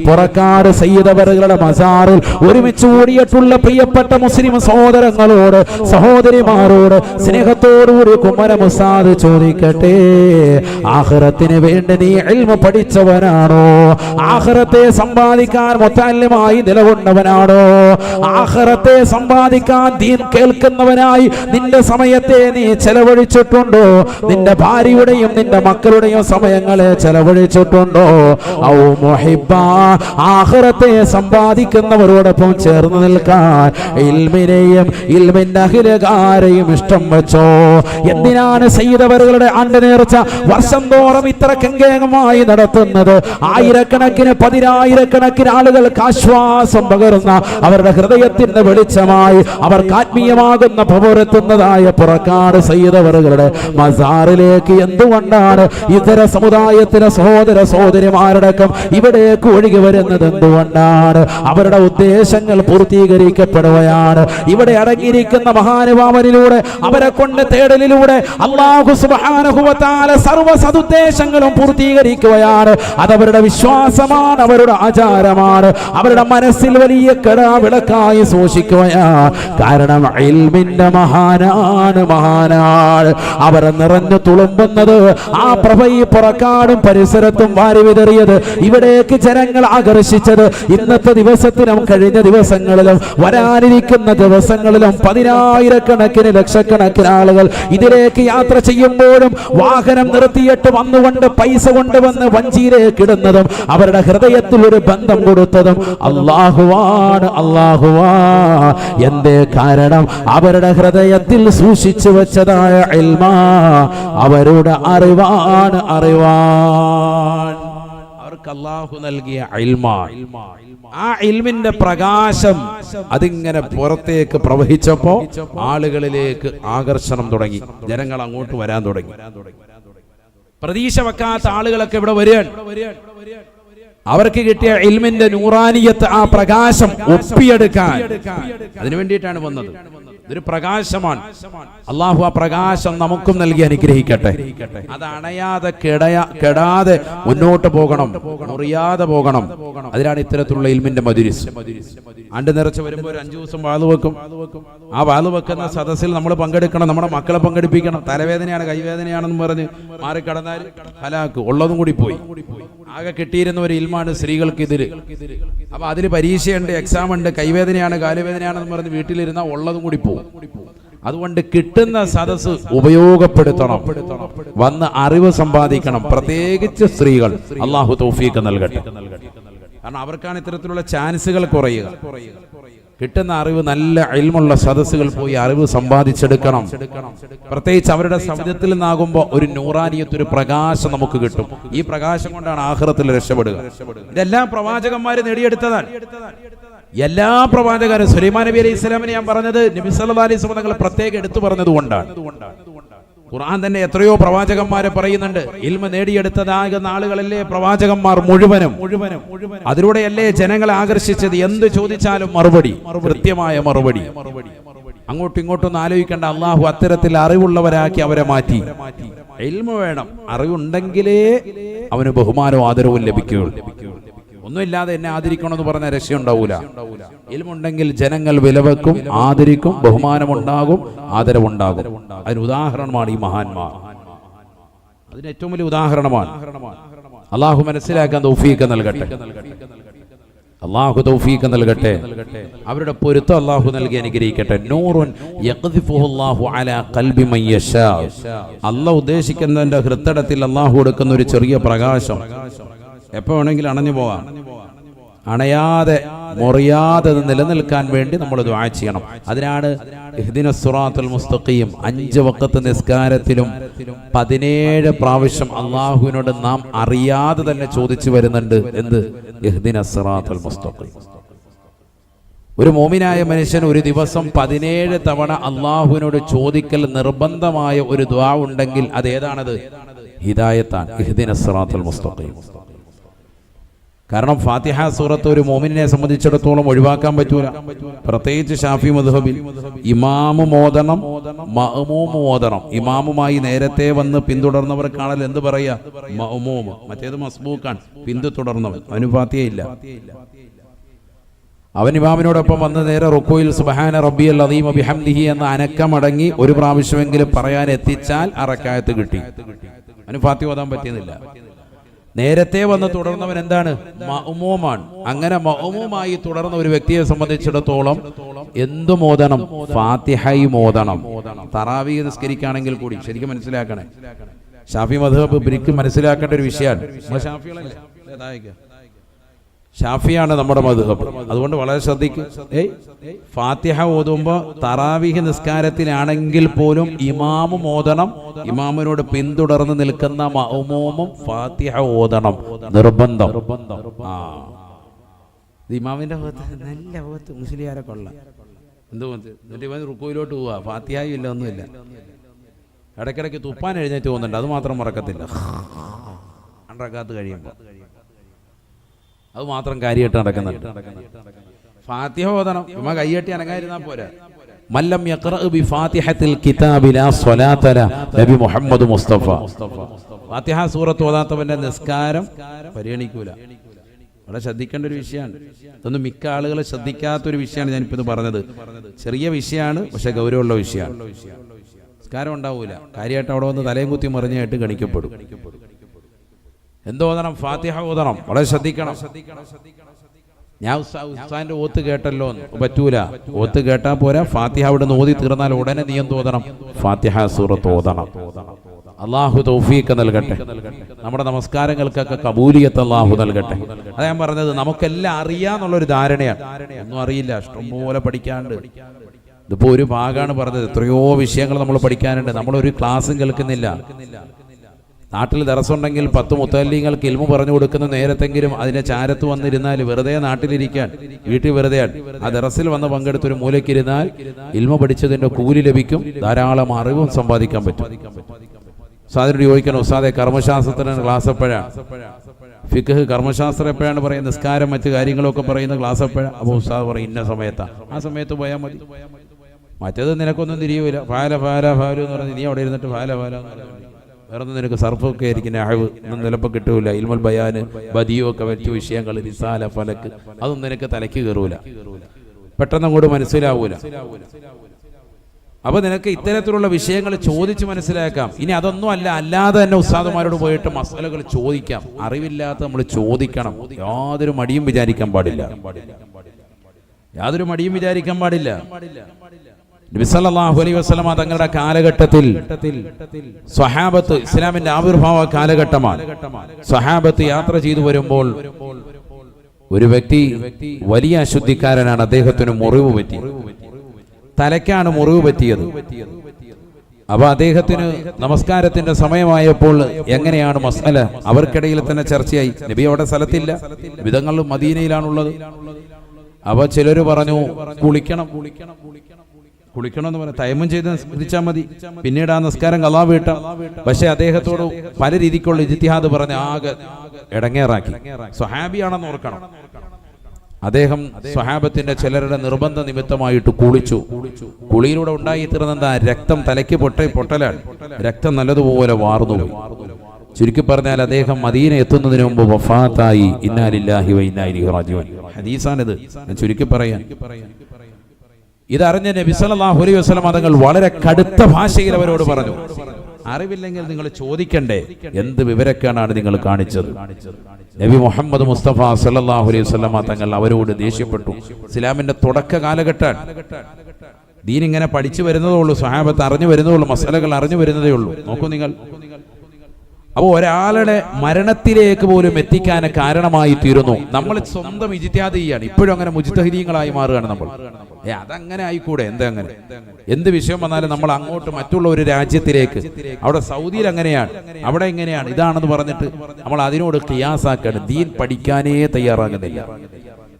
പുറക്കാട് സയ്യിദ് അവറുകളുടെ മസാറിൽ ഒരുമിച്ച് കൂടിയിട്ടുള്ള പ്രിയപ്പെട്ട മുസ്ലിം സഹോദരങ്ങളോട് സഹോദരിമാരോട് സ്നേഹത്തോടുകൂടി കുമരം ഉസ്താദ് ചോദിക്കട്ടെ, ആഖിറത്തിന് വേണ്ടി നീ ഇൽമു പഠിച്ചവനാണോ? ആഖിറത്തെ സമ്പാദിക്കാൻ മുത്തഅല്ലിമായി നിലകൊണ്ടവനാണോ? ആഖിറത്തെ സമ്പാദിക്കാൻ ദീൻ കേൾക്കുന്നവനായി നിന്റെ സമയത്തെ നീ ചെലവഴിച്ചിട്ടുണ്ടോ? നിന്റെ ഭാര്യയുടെയും നിന്റെ മക്കളുടെയും സമയങ്ങളെ ചെലവഴിച്ചിട്ടുണ്ടോ? ഔ മുഹിബ്ബാ. ആഖിറത്തെ സമ്പാദിക്കുന്നവരോടൊപ്പം ചേർന്ന് നിൽക്കാൻ ഇൽമിനെയും ഇൽമിന്റെ അഹ്ലുകാരെയും ഇഷ്ടം വെച്ചോ? എന്തിനാണ് സയ്യിദ് അവറുകളുടെ ആണ്ട് നേർച്ച വർഷം തോറും ഇത്ര കെങ്കേമമായി നടത്തുന്നത്? ആയിരക്കണക്കിന് പതിനായിരക്കണക്കിന് ആളുകൾക്ക് ആശ്വാസം പകരുന്ന അവരുടെ ഹൃദയത്തിന്റെ വെളിച്ചമായി അവർക്ക് ആത്മീയമാകുന്ന ഭവരെത്തുന്നതായ പുറക്കാട് സയ്യിദ് അവറുകളുടെ മസാറിലേക്ക് എന്തുകൊണ്ടാണ് ഇതര സമുദായത്തിലെ സഹോദര സഹോദരിമാരടക്കം ഇവിടേക്ക് ഒഴുകി വരുന്നത്? എന്തുകൊണ്ടാണ്? അവരുടെ ഉദ്ദേശങ്ങൾ പൂർത്തീകരിക്കപ്പെടുകയാണ്. ഇവിടെ അടങ്ങിയിരിക്കുന്ന മഹാനുഭാവനിലൂടെ അവരെ കൊണ്ട് തേടലിലൂടെ അല്ലാഹു സുബ്ഹാനഹു വ തആല സർവ്വ സദുദ്ദേശങ്ങളും പൂർത്തീകരിക്കുകയാണ്. അതവരുടെ വിശ്വാസമാണ്, അവരുടെ ആചാരമാണ്, അവരുടെ മനസ്സിൽ വലിയ കടാവിളക്കായി സൂക്ഷിക്കുകയാണ്. കാരണം ഇൽമിന്റെ മഹാനാണ്. അവർ നിറഞ്ഞു തുളുമ്പുന്നത് ആ പ്രഭ ഈ പുറക്കാടും പരിസരത്തും വാരി വിതറിയത്, ഇവിടേക്ക് ജനങ്ങൾ ആകർഷിച്ചത് ഇന്നത്തെ ദിവസത്തിലും കഴിഞ്ഞ ദിവസങ്ങളിലും വരാനിരിക്കുന്ന ദിവസങ്ങളിലും പതിനായിരക്കണക്കിന് ലക്ഷക്കണക്കിന് ആളുകൾ ഇതിലേക്ക് യാത്ര ചെയ്യുമ്പോഴും വാഹനം നിർത്തിയിട്ട് വന്നുകൊണ്ട് പൈസ കൊണ്ടുവന്ന് വഞ്ചിയിലേക്ക് ഇടുന്നതും അവരുടെ ഹൃദയത്തിൽ ഒരു ബന്ധം കൊടുത്തതും അല്ലാഹുവാണ്. എന്തേ കാരണം? അവരുടെ ഹൃദയത്തിൽ സൂക്ഷിച്ചു വെച്ചതായ ഇൽമ, അവരുടെ അറിവാണ്. അവർക്ക് അല്ലാഹു നൽകിയ ഇൽമ, ആ ഇൽമിന്റെ പ്രകാശം അതിങ്ങനെ പുറത്തേക്ക് പ്രവഹിച്ചപ്പോ ആളുകളിലേക്ക് ആകർഷണം തുടങ്ങി, ജനങ്ങൾ അങ്ങോട്ട് വരാൻ തുടങ്ങി. പ്രതീക്ഷ വെക്കാത്ത ആളുകളൊക്കെ ഇവിടെ വരികയാണ്. അവർക്ക് കിട്ടിയ ഇൽമിന്റെ നൂറാനിയത്ത്, ആ പ്രകാശം ഒപ്പിയെടുക്കാൻ അതിനു വേണ്ടിയിട്ടാണ് വന്നത്. ഇതൊരു പ്രകാശമാണ്. അള്ളാഹു ആ പ്രകാശം നമുക്കും നൽകി അനുഗ്രഹിക്കട്ടെ. അത് അണയാതെ കെടാതെ മുന്നോട്ട് പോകണം, മുറിയാതെ പോകണം. അതിനാണ് ഇത്തരത്തിലുള്ള ഇൽമിന്റെ മജ്‌ലിസ്. ആണ്ട് നിറച്ച് വരുമ്പോൾ ഒരു 5 ദിവസം വാള് വെക്കും. ആ വാള് വെക്കുന്ന സദസ്സിൽ നമ്മൾ പങ്കെടുക്കണം, നമ്മുടെ മക്കളെ പങ്കെടുപ്പിക്കണം. തലവേദനയാണ് കൈവേദനയാണെന്ന് പറഞ്ഞ് മാറിക്കടന്നാൽ ഹലാക്ക്, ഉള്ളതും കൂടി പോയി. ആകെ കിട്ടിയിരുന്ന ഒരു ഇൽമാണ് സ്ത്രീകൾക്ക് ഇതില്. അപ്പൊ അതില് പരീക്ഷയുണ്ട്, എക്സാം ഉണ്ട്, കൈവേദനയാണ് കാലുവേദനയാണെന്ന് പറഞ്ഞ് വീട്ടിലിരുന്ന ഉള്ളതും കൂടി പോകും. അതുകൊണ്ട് കിട്ടുന്ന സദസ്സ് ഉപയോഗപ്പെടുത്തണം, വന്ന് അറിവ് സമ്പാദിക്കണം. പ്രത്യേകിച്ച് സ്ത്രീകൾ, അള്ളാഹു തൗഫീഖ് നൽകട്ടെ. കാരണം അവർക്കാണ് ഇത്തരത്തിലുള്ള ചാൻസുകൾ കുറയുക. കിട്ടുന്ന അറിവ്, നല്ല ഇൽമുള്ള സദസ്സുകൾ പോയി അറിവ് സമ്പാദിച്ചെടുക്കണം. പ്രത്യേകിച്ച് അവരുടെ ശബ്ദത്തിൽ നിന്നാകുമ്പോൾ ഒരു നൂറാനിയത്ത്, ഒരു പ്രകാശം നമുക്ക് കിട്ടും. ഈ പ്രകാശം കൊണ്ടാണ് ആഖിറത്തിൽ രക്ഷപ്പെടുക. ഇതെല്ലാം പ്രവാചകന്മാര് നേടിയെടുത്തതാണ്. എല്ലാ പ്രവാചകരും, സുലൈമാൻ നബി അലൈഹി സ്വലാമിനെ ഞാൻ പറഞ്ഞത് നബി സല്ലല്ലാഹു അലൈഹി വസല്ലം തങ്ങൾ പ്രത്യേകം എടുത്തു പറഞ്ഞത് കൊണ്ടാണ്. ഖുർആൻ തന്നെ എത്രയോ പ്രവാചകന്മാരെ പറയുന്നുണ്ട്. ഇൽമ നേടിയെടുത്തതാകുന്ന ആളുകളല്ലേ പ്രവാചകന്മാർ മുഴുവനും. അതിലൂടെയല്ലേ ജനങ്ങളെ ആകർഷിച്ചത്. എന്ത് ചോദിച്ചാലും മറുപടി, കൃത്യമായ മറുപടി. അങ്ങോട്ടും ഇങ്ങോട്ടൊന്നും ആലോചിക്കേണ്ട. അള്ളാഹു അത്തരത്തിൽ അറിവുള്ളവരാക്കി അവരെ മാറ്റി. ഇൽമ വേണം, അറിവുണ്ടെങ്കിലേ അവന് ബഹുമാനവും ആദരവും ലഭിക്കുകയുള്ളൂ. ഒന്നുമില്ലാതെ എന്നെ ആദരിക്കണമെന്ന് പറഞ്ഞ രക്ഷയുണ്ടാവൂല. ഇൽമുണ്ടെങ്കിൽ ജനങ്ങൾ വിലവെക്കും, ആദരിക്കും, ബഹുമാനമുണ്ടാകും, ആദരവുണ്ടാകും. അതിന് ഉദാഹരണമാണ് ഈ മഹാന്മാർ. അതിന് ഏറ്റവും വലിയ ഉദാഹരണമാണ്. അള്ളാഹു മനസ്സിലാക്കാൻ തൗഫീഖ് നൽകട്ടെ. അള്ളാഹു തൗഫീഖ് നൽകട്ടെ. അവരുടെ പൊരുത്തം അള്ളാഹു നൽകി അനുഗ്രഹിക്കട്ടെ. നൂറുൻ യഖ്ദിഫുഹുല്ലാഹു അലാ ഖൽബി മൻ യശാ. അള്ളാഹു ഉദ്ദേശിക്കുന്നതിന്റെ ഹൃദയത്തിൽ അള്ളാഹു കൊടുക്കുന്ന ഒരു ചെറിയ പ്രകാശം എപ്പോൾ വേണമെങ്കിലും അണഞ്ഞു പോകാം. അണയാതെ മുറിയാതെ നിലനിൽക്കാൻ വേണ്ടി നമ്മൾ ദുആ ചെയ്യണം. അതിനാണ് ഇഹ്ദിനസ് സിറാത്തുൽ മുസ്തഖീം 5 വഖത്ത് നിസ്കാരത്തിലും 17 പ്രാവശ്യം അള്ളാഹുവിനോട് നാം അറിയാതെ തന്നെ ചോദിച്ചു വരുന്നുണ്ട്. എന്ത്? ഇഹ്ദിനസ് സിറാത്തുൽ മുസ്തഖീം. ഒരു മോമിനായ മനുഷ്യൻ ഒരു ദിവസം 17 തവണ അള്ളാഹുവിനോട് ചോദിക്കൽ നിർബന്ധമായ ഒരു ദുആ ഉണ്ടെങ്കിൽ അതേതാണത്? ഹിദായത്താണ്. ഇഹ്ദിനസ് സിറാത്തുൽ മുസ്തഖീം. കാരണം ഫാത്തിഹ സൂറത്ത് ഒരു മോമിനെ സംബന്ധിച്ചിടത്തോളം ഒഴിവാക്കാൻ പറ്റൂല. പ്രത്യേകിച്ച് ഷാഫി മദ്ഹബിൽ ഇമാമു മോദനം, മഅ്മൂമു മോദനം. ഇമാമുമായി നേരത്തെ വന്ന് പിന്തുടർന്നവർക്കാണൽ എന്ത് പറയാ? മഅ്മൂം. മറ്റേത് മസ്ബൂക്കാണ്, പിന്തുടർന്നവൻ. അവന് ഫാത്തിഹ ഇല്ല. അവൻ ഇമാമിനോടൊപ്പം വന്ന് നേരെ റുക്കൂയിൽ സുബ്ഹാന റബ്ബിയൽ അദീം ബിഹംദിഹി എന്ന അനക്കമടങ്ങി ഒരു പ്രാവശ്യമെങ്കിലും പറയാൻ എത്തിച്ചാൽ ആ റക്അത്ത് കിട്ടി. അവന് ഫാത്തിഹ ഓതാൻ പറ്റിയെന്നില്ല. നേരത്തെ വന്ന് തുടർന്നവൻ എന്താണ്? മഅ്മൂമാണ്. അങ്ങനെ മഅ്മൂമായി തുടർന്ന ഒരു വ്യക്തിയെ സംബന്ധിച്ചിടത്തോളം എന്തു മോദനം? ഫാത്തിഹയും മോദനം. തറാവീഹ് നിസ്കരിക്കുകയാണെങ്കിൽ കൂടി ശരിക്കും മനസ്സിലാക്കണേ. ഷാഫി മദ്ഹബ് എനിക്ക് മനസ്സിലാക്കേണ്ട ഒരു വിഷയമാണ്. ഷാഫിയാണ് നമ്മുടെ മദ്ഹബ്. അതുകൊണ്ട് വളരെ ശ്രദ്ധിക്കും. ഫാത്തിഹ ഓതുമ്പോൾ തറാവീഹ് നിസ്കാരത്തിലാണെങ്കിൽ പോലും ഇമാമും ഓതണം. ഇമാമിനോട് പിന്തുടർന്ന് നിൽക്കുന്ന മഅ്മൂമും ഫാത്തിഹ ഓതണം, നിർബന്ധം. ഇമാമിന്റെ നല്ല മുസ്ലിയാരെ കൊള്ളാം. എന്നിട്ട് റുക്കോയിലോട്ട് പോവാ, ഫാത്തിഹ ഇല്ല, ഒന്നുമില്ല. ഇടയ്ക്കിടയ്ക്ക് തുപ്പാൻ എഴുന്നേറ്റ് പോകുന്നുണ്ട്, അത് മാത്രം മറക്കത്തില്ല. രണ്ടറക്കാത്ത് കഴിയുമ്പോൾ അത് മാത്രം കാര്യമായിട്ട് നടക്കുന്നുണ്ട്. ഫാത്തിഹ ഓതണം. ഇമ്മ കയ്യട്ടി അനങ്ങാതിരുന്നാ പോരാ. മല്ലം യഖ്റഅ ബിഫാത്തിഹത്തിൽ കിതാബി ലാ സ്വലാത ല. നബി മുഹമ്മദ് മുസ്തഫ. ഫാത്തിഹ സൂറത്ത് ഓതാത്തവന്റെ നിസ്കാരം പരിഗണിക്കൂല. വളരെ ശ്രദ്ധിക്കേണ്ട ഒരു വിഷയമാണ്. ഇതൊന്നും മിക്ക ആളുകൾ ശ്രദ്ധിക്കാത്തൊരു വിഷയമാണ് ഞാനിപ്പോൾ ഇത് പറഞ്ഞത്. ചെറിയ വിഷയമാണ്, പക്ഷെ ഗൗരവമുള്ള വിഷയമാണ്. നിസ്കാരം ഉണ്ടാവൂല. കാര്യമായിട്ട് അവിടെ വന്ന് തലയും കുത്തി മറിഞ്ഞായിട്ട് ഗണിക്കപ്പെടും. എന്തോതണം? ഫാത്തിഹ ഓതണം. വളരെ ശ്രദ്ധിക്കണം. ഞാൻ ഉസ്താദിന്റെ ഓത്ത് കേട്ടല്ലോ, പറ്റൂല. ഓത്ത് കേട്ടാ പോരാ, ഫാത്തിഹ അവിടെ നിന്ന് ഓതി തീർന്നാൽ ഉടനെ നീ എന്തോതണം? ഫാത്തിഹ സൂറത്ത് ഓതണം. അള്ളാഹു തൗഫീഖ് നൽകട്ടെ. നമ്മുടെ നമസ്കാരങ്ങൾക്കൊക്കെ കബൂലിയത്ത് അള്ളാഹു നൽകട്ടെ. അതാ ഞാൻ പറഞ്ഞത്, നമുക്കെല്ലാം അറിയാന്നുള്ളൊരു ധാരണയാണ്. ഒന്നും അറിയില്ല, ഇഷ്ടംപോലെ പഠിക്കാനുണ്ട്. ഇതിപ്പോ ഒരു ഭാഗമാണ് പറഞ്ഞത്. എത്രയോ വിഷയങ്ങൾ നമ്മൾ പഠിക്കാനുണ്ട്. നമ്മളൊരു ക്ലാസ്സും കേൾക്കുന്നില്ല. നാട്ടിൽ ദറസുണ്ടെങ്കിൽ 10 മുത്തല്ലിങ്ങൾക്ക് ഇൽമു പറഞ്ഞു കൊടുക്കുന്ന നേരത്തെങ്കിലും അതിനെ ചാരത്ത് വന്നിരുന്നാൽ വെറുതെ നാട്ടിലിരിക്കാൻ, വീട്ടിൽ വെറുതെയാണ്. ആ ദറസിൽ വന്ന് പങ്കെടുത്തൊരു മൂലയ്ക്കിരുന്നാൽ ഇൽമു പഠിച്ചതിന്റെ കൂലി ലഭിക്കും, ധാരാളം അറിവും സമ്പാദിക്കാൻ പറ്റും. ഉസ്താദിനോട് ചോദിക്കണം, ഉസ്താദെ കർമ്മശാസ്ത്രത്തിന് ക്ലാസ് എപ്പോഴാണ്? ഫിഖ് കർമ്മശാസ്ത്രം എപ്പോഴാണ് പറയുന്നത്? നിസ്കാരം മറ്റു കാര്യങ്ങളൊക്കെ പറയുന്ന ക്ലാസ് എപ്പോഴാണ്? അപ്പോൾ ഉസ്താദ് പറയും ഇന്ന സമയത്താണ്. ആ സമയത്ത് പോയാൽ മതി. മറ്റേത് നിനക്കൊന്നും തിരിയൂല. ഫാല ഫാല ഫാലു എന്ന് പറഞ്ഞ് നീ അവിടെ ഇരുന്നിട്ട് ഫാല ഫാല എന്ന് പറഞ്ഞു വേറൊന്നും നിനക്ക് സർഫൊക്കെ ആയിരിക്കും, അഹവ് ഒന്നും ചിലപ്പോൾ കിട്ടൂല. ഇൽമുൽ ബയാന്, ബദിയോ ഒക്കെ മറ്റു വിഷയങ്ങൾ, റിസാല, ഫലക്ക്, അതൊന്നും നിനക്ക് തലയ്ക്ക് കയറൂല, പെട്ടെന്ന് അങ്ങോട്ട് മനസ്സിലാവൂല. അപ്പൊ നിനക്ക് ഇത്തരത്തിലുള്ള വിഷയങ്ങൾ ചോദിച്ച് മനസ്സിലാക്കാം. ഇനി അതൊന്നും അല്ല, അല്ലാതെ തന്നെ ഉസ്താദുമാരോട് പോയിട്ട് മസലകൾ ചോദിക്കാം. അറിവില്ലാത്ത നമ്മൾ ചോദിക്കണം. യാതൊരു മടിയും വിചാരിക്കാൻ പാടില്ല. യാതൊരു മടിയും വിചാരിക്കാൻ പാടില്ല. നബി സല്ലല്ലാഹു അലൈഹി വസല്ലമ തങ്ങളുടെ കാലഘട്ടത്തിൽ സ്വഹാബത്ത്, ഇസ്ലാമിന്റെ ആവിർഭാവ കാലഘട്ടമാണ്. സ്വഹാബത്ത് യാത്ര ചെയ്തു വരുമ്പോൾ ഒരു വ്യക്തി വലിയ അശുദ്ധിക്കാരനാണ്. അദ്ദേഹത്തിന് മുറിവ് പറ്റി, തലയ്ക്കാണ് മുറിവ് പറ്റിയത്. അപ്പൊ അദ്ദേഹത്തിന് നമസ്കാരത്തിന്റെ സമയമായപ്പോൾ എങ്ങനെയാണ് മസ്അല? അവർക്കിടയിൽ തന്നെ ചർച്ചയായി. നബി അവിടെ സ്ഥലത്തില്ല, വിധങ്ങളും മദീനയിലാണുള്ളത്. അപ്പൊ ചിലര് പറഞ്ഞു കുളിക്കണം എന്ന് പറഞ്ഞാൽ തയമ്മം ചെയ്ത് നിസ്കരിച്ചാൽ മതി, പിന്നീട് ആ നിസ്കാരം ഖളാ വീട്ടാം. പക്ഷെ അദ്ദേഹത്തോട് പല രീതിക്കുള്ള ഇജ്തിഹാദ് പറഞ്ഞ് ആകെ ഇടങ്ങേറാക്കി. സ്വഹാബിയാണെന്ന് ഓർക്കണം. അദ്ദേഹം സ്വഹാബത്തിന്റെ ചിലരുടെ നിർബന്ധ നിമിത്തമായിട്ട് കുളിച്ചു. കുളിയിലൂടെ ഉണ്ടായിത്തീർന്ന എന്താ? രക്തം തലയ്ക്ക് പൊട്ടലാണ്. രക്തം നല്ലതുപോലെ വാർന്നു. ചുരുക്കി പറഞ്ഞാൽ അദ്ദേഹം മദീന എത്തുന്നതിന് മുമ്പ് വഫാത്തായി. ഇന്നാ ലില്ലാഹി വ ഇന്നാ ഇലൈഹി റാജിഊൻ. ഹദീസാണിത്, ഞാൻ ചുരുക്കി പറയാൻ. ഇതറിഞ്ഞ നബി സല്ലല്ലാഹു അലൈഹി വസല്ലം തങ്ങൾ വളരെ കടുത്ത ഭാഷയിൽ അവരോട് പറഞ്ഞു, അറിവില്ലെങ്കിൽ നിങ്ങൾ ചോദിക്കണ്ടേ? എന്ത് വിവരക്കേടാണ് നിങ്ങൾ കാണിച്ചത്? നബി മുഹമ്മദ് മുസ്തഫ സല്ലല്ലാഹു അലൈഹി വസല്ലമ തങ്ങൾ അവരോട് ദേഷ്യപ്പെട്ടു. ഇസ്ലാമിന്റെ തുടക്ക കാലഘട്ടം. ദീൻ ഇങ്ങനെ പഠിച്ചു വരുന്നതേ ഉള്ളൂ, സ്വഹാബത്ത് അറിഞ്ഞു വരുന്നതേ ഉള്ളൂ, മസലകൾ അറിഞ്ഞു വരുന്നതേ ഉള്ളൂ. നോക്കൂ നിങ്ങൾ. അപ്പോൾ ഒരാളുടെ മരണത്തിലേക്ക് പോലും എത്തിക്കാൻ കാരണമായി തീരുന്നു. നമ്മൾ സ്വന്തം ഇജ്തിഹാദ് ചെയ്യാണ്. ഇപ്പോഴും അങ്ങനെ മുജ്തഹിദീങ്ങളായി മാറുകയാണ് നമ്മൾ. അതങ്ങനെ ആയിക്കൂടെ? അങ്ങനെ എന്ത് വിഷയം വന്നാലും നമ്മൾ അങ്ങോട്ട് മറ്റുള്ള ഒരു രാജ്യത്തിലേക്ക്, അവിടെ സൗദിയിൽ അങ്ങനെയാണ്, അവിടെ ഇങ്ങനെയാണ്, ഇതാണെന്ന് പറഞ്ഞിട്ട് നമ്മൾ അതിനോട് ഖിയാസാക്കാണ്. ദീൻ പഠിക്കാനേ തയ്യാറാകുന്നില്ല.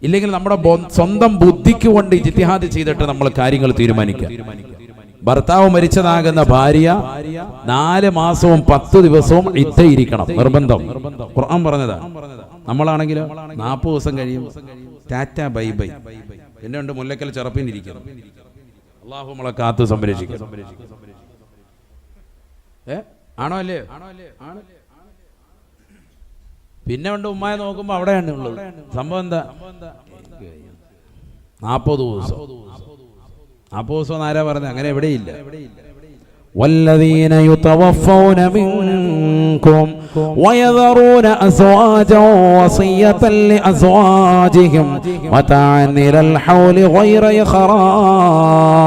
ഇല്ലെങ്കിൽ നമ്മുടെ സ്വന്തം ബുദ്ധിക്ക് കൊണ്ട് ഇജ്തിഹാദ് ചെയ്തിട്ട് നമ്മൾ കാര്യങ്ങൾ തീരുമാനിക്കുക. ഭർത്താവ് മരിച്ചതാകുന്ന ഭാര്യ 4 മാസവും 10 ദിവസവും ഇരിക്കണം, നിർബന്ധം. ഖുർആൻ പറഞ്ഞതാ. നമ്മളാണെങ്കിലോ 40 ദിവസം കഴിയും, ടാറ്റ ബൈ ബൈ. പിന്നെ ഉണ്ട് മുല്ലക്കൽ ചെറുപ്പിനിരിക്കണം. അള്ളാഹു നമ്മളെ കാത്ത് സംരക്ഷിക്കും. ആണോ അല്ലേ? പിന്നെ ഉണ്ട് ഉമ്മായ നോക്കുമ്പോ അവിടെയാണ് ഉള്ളത്. സംഭവം എന്താ? 40 ദിവസം. 40 ദിവസം ആരാ പറഞ്ഞത്? അങ്ങനെ എവിടെയില്ല. والذين يتوفون منكم ويذرون أزواجا وصية لأزواجهم متاعا إلى الحول غير إخراج.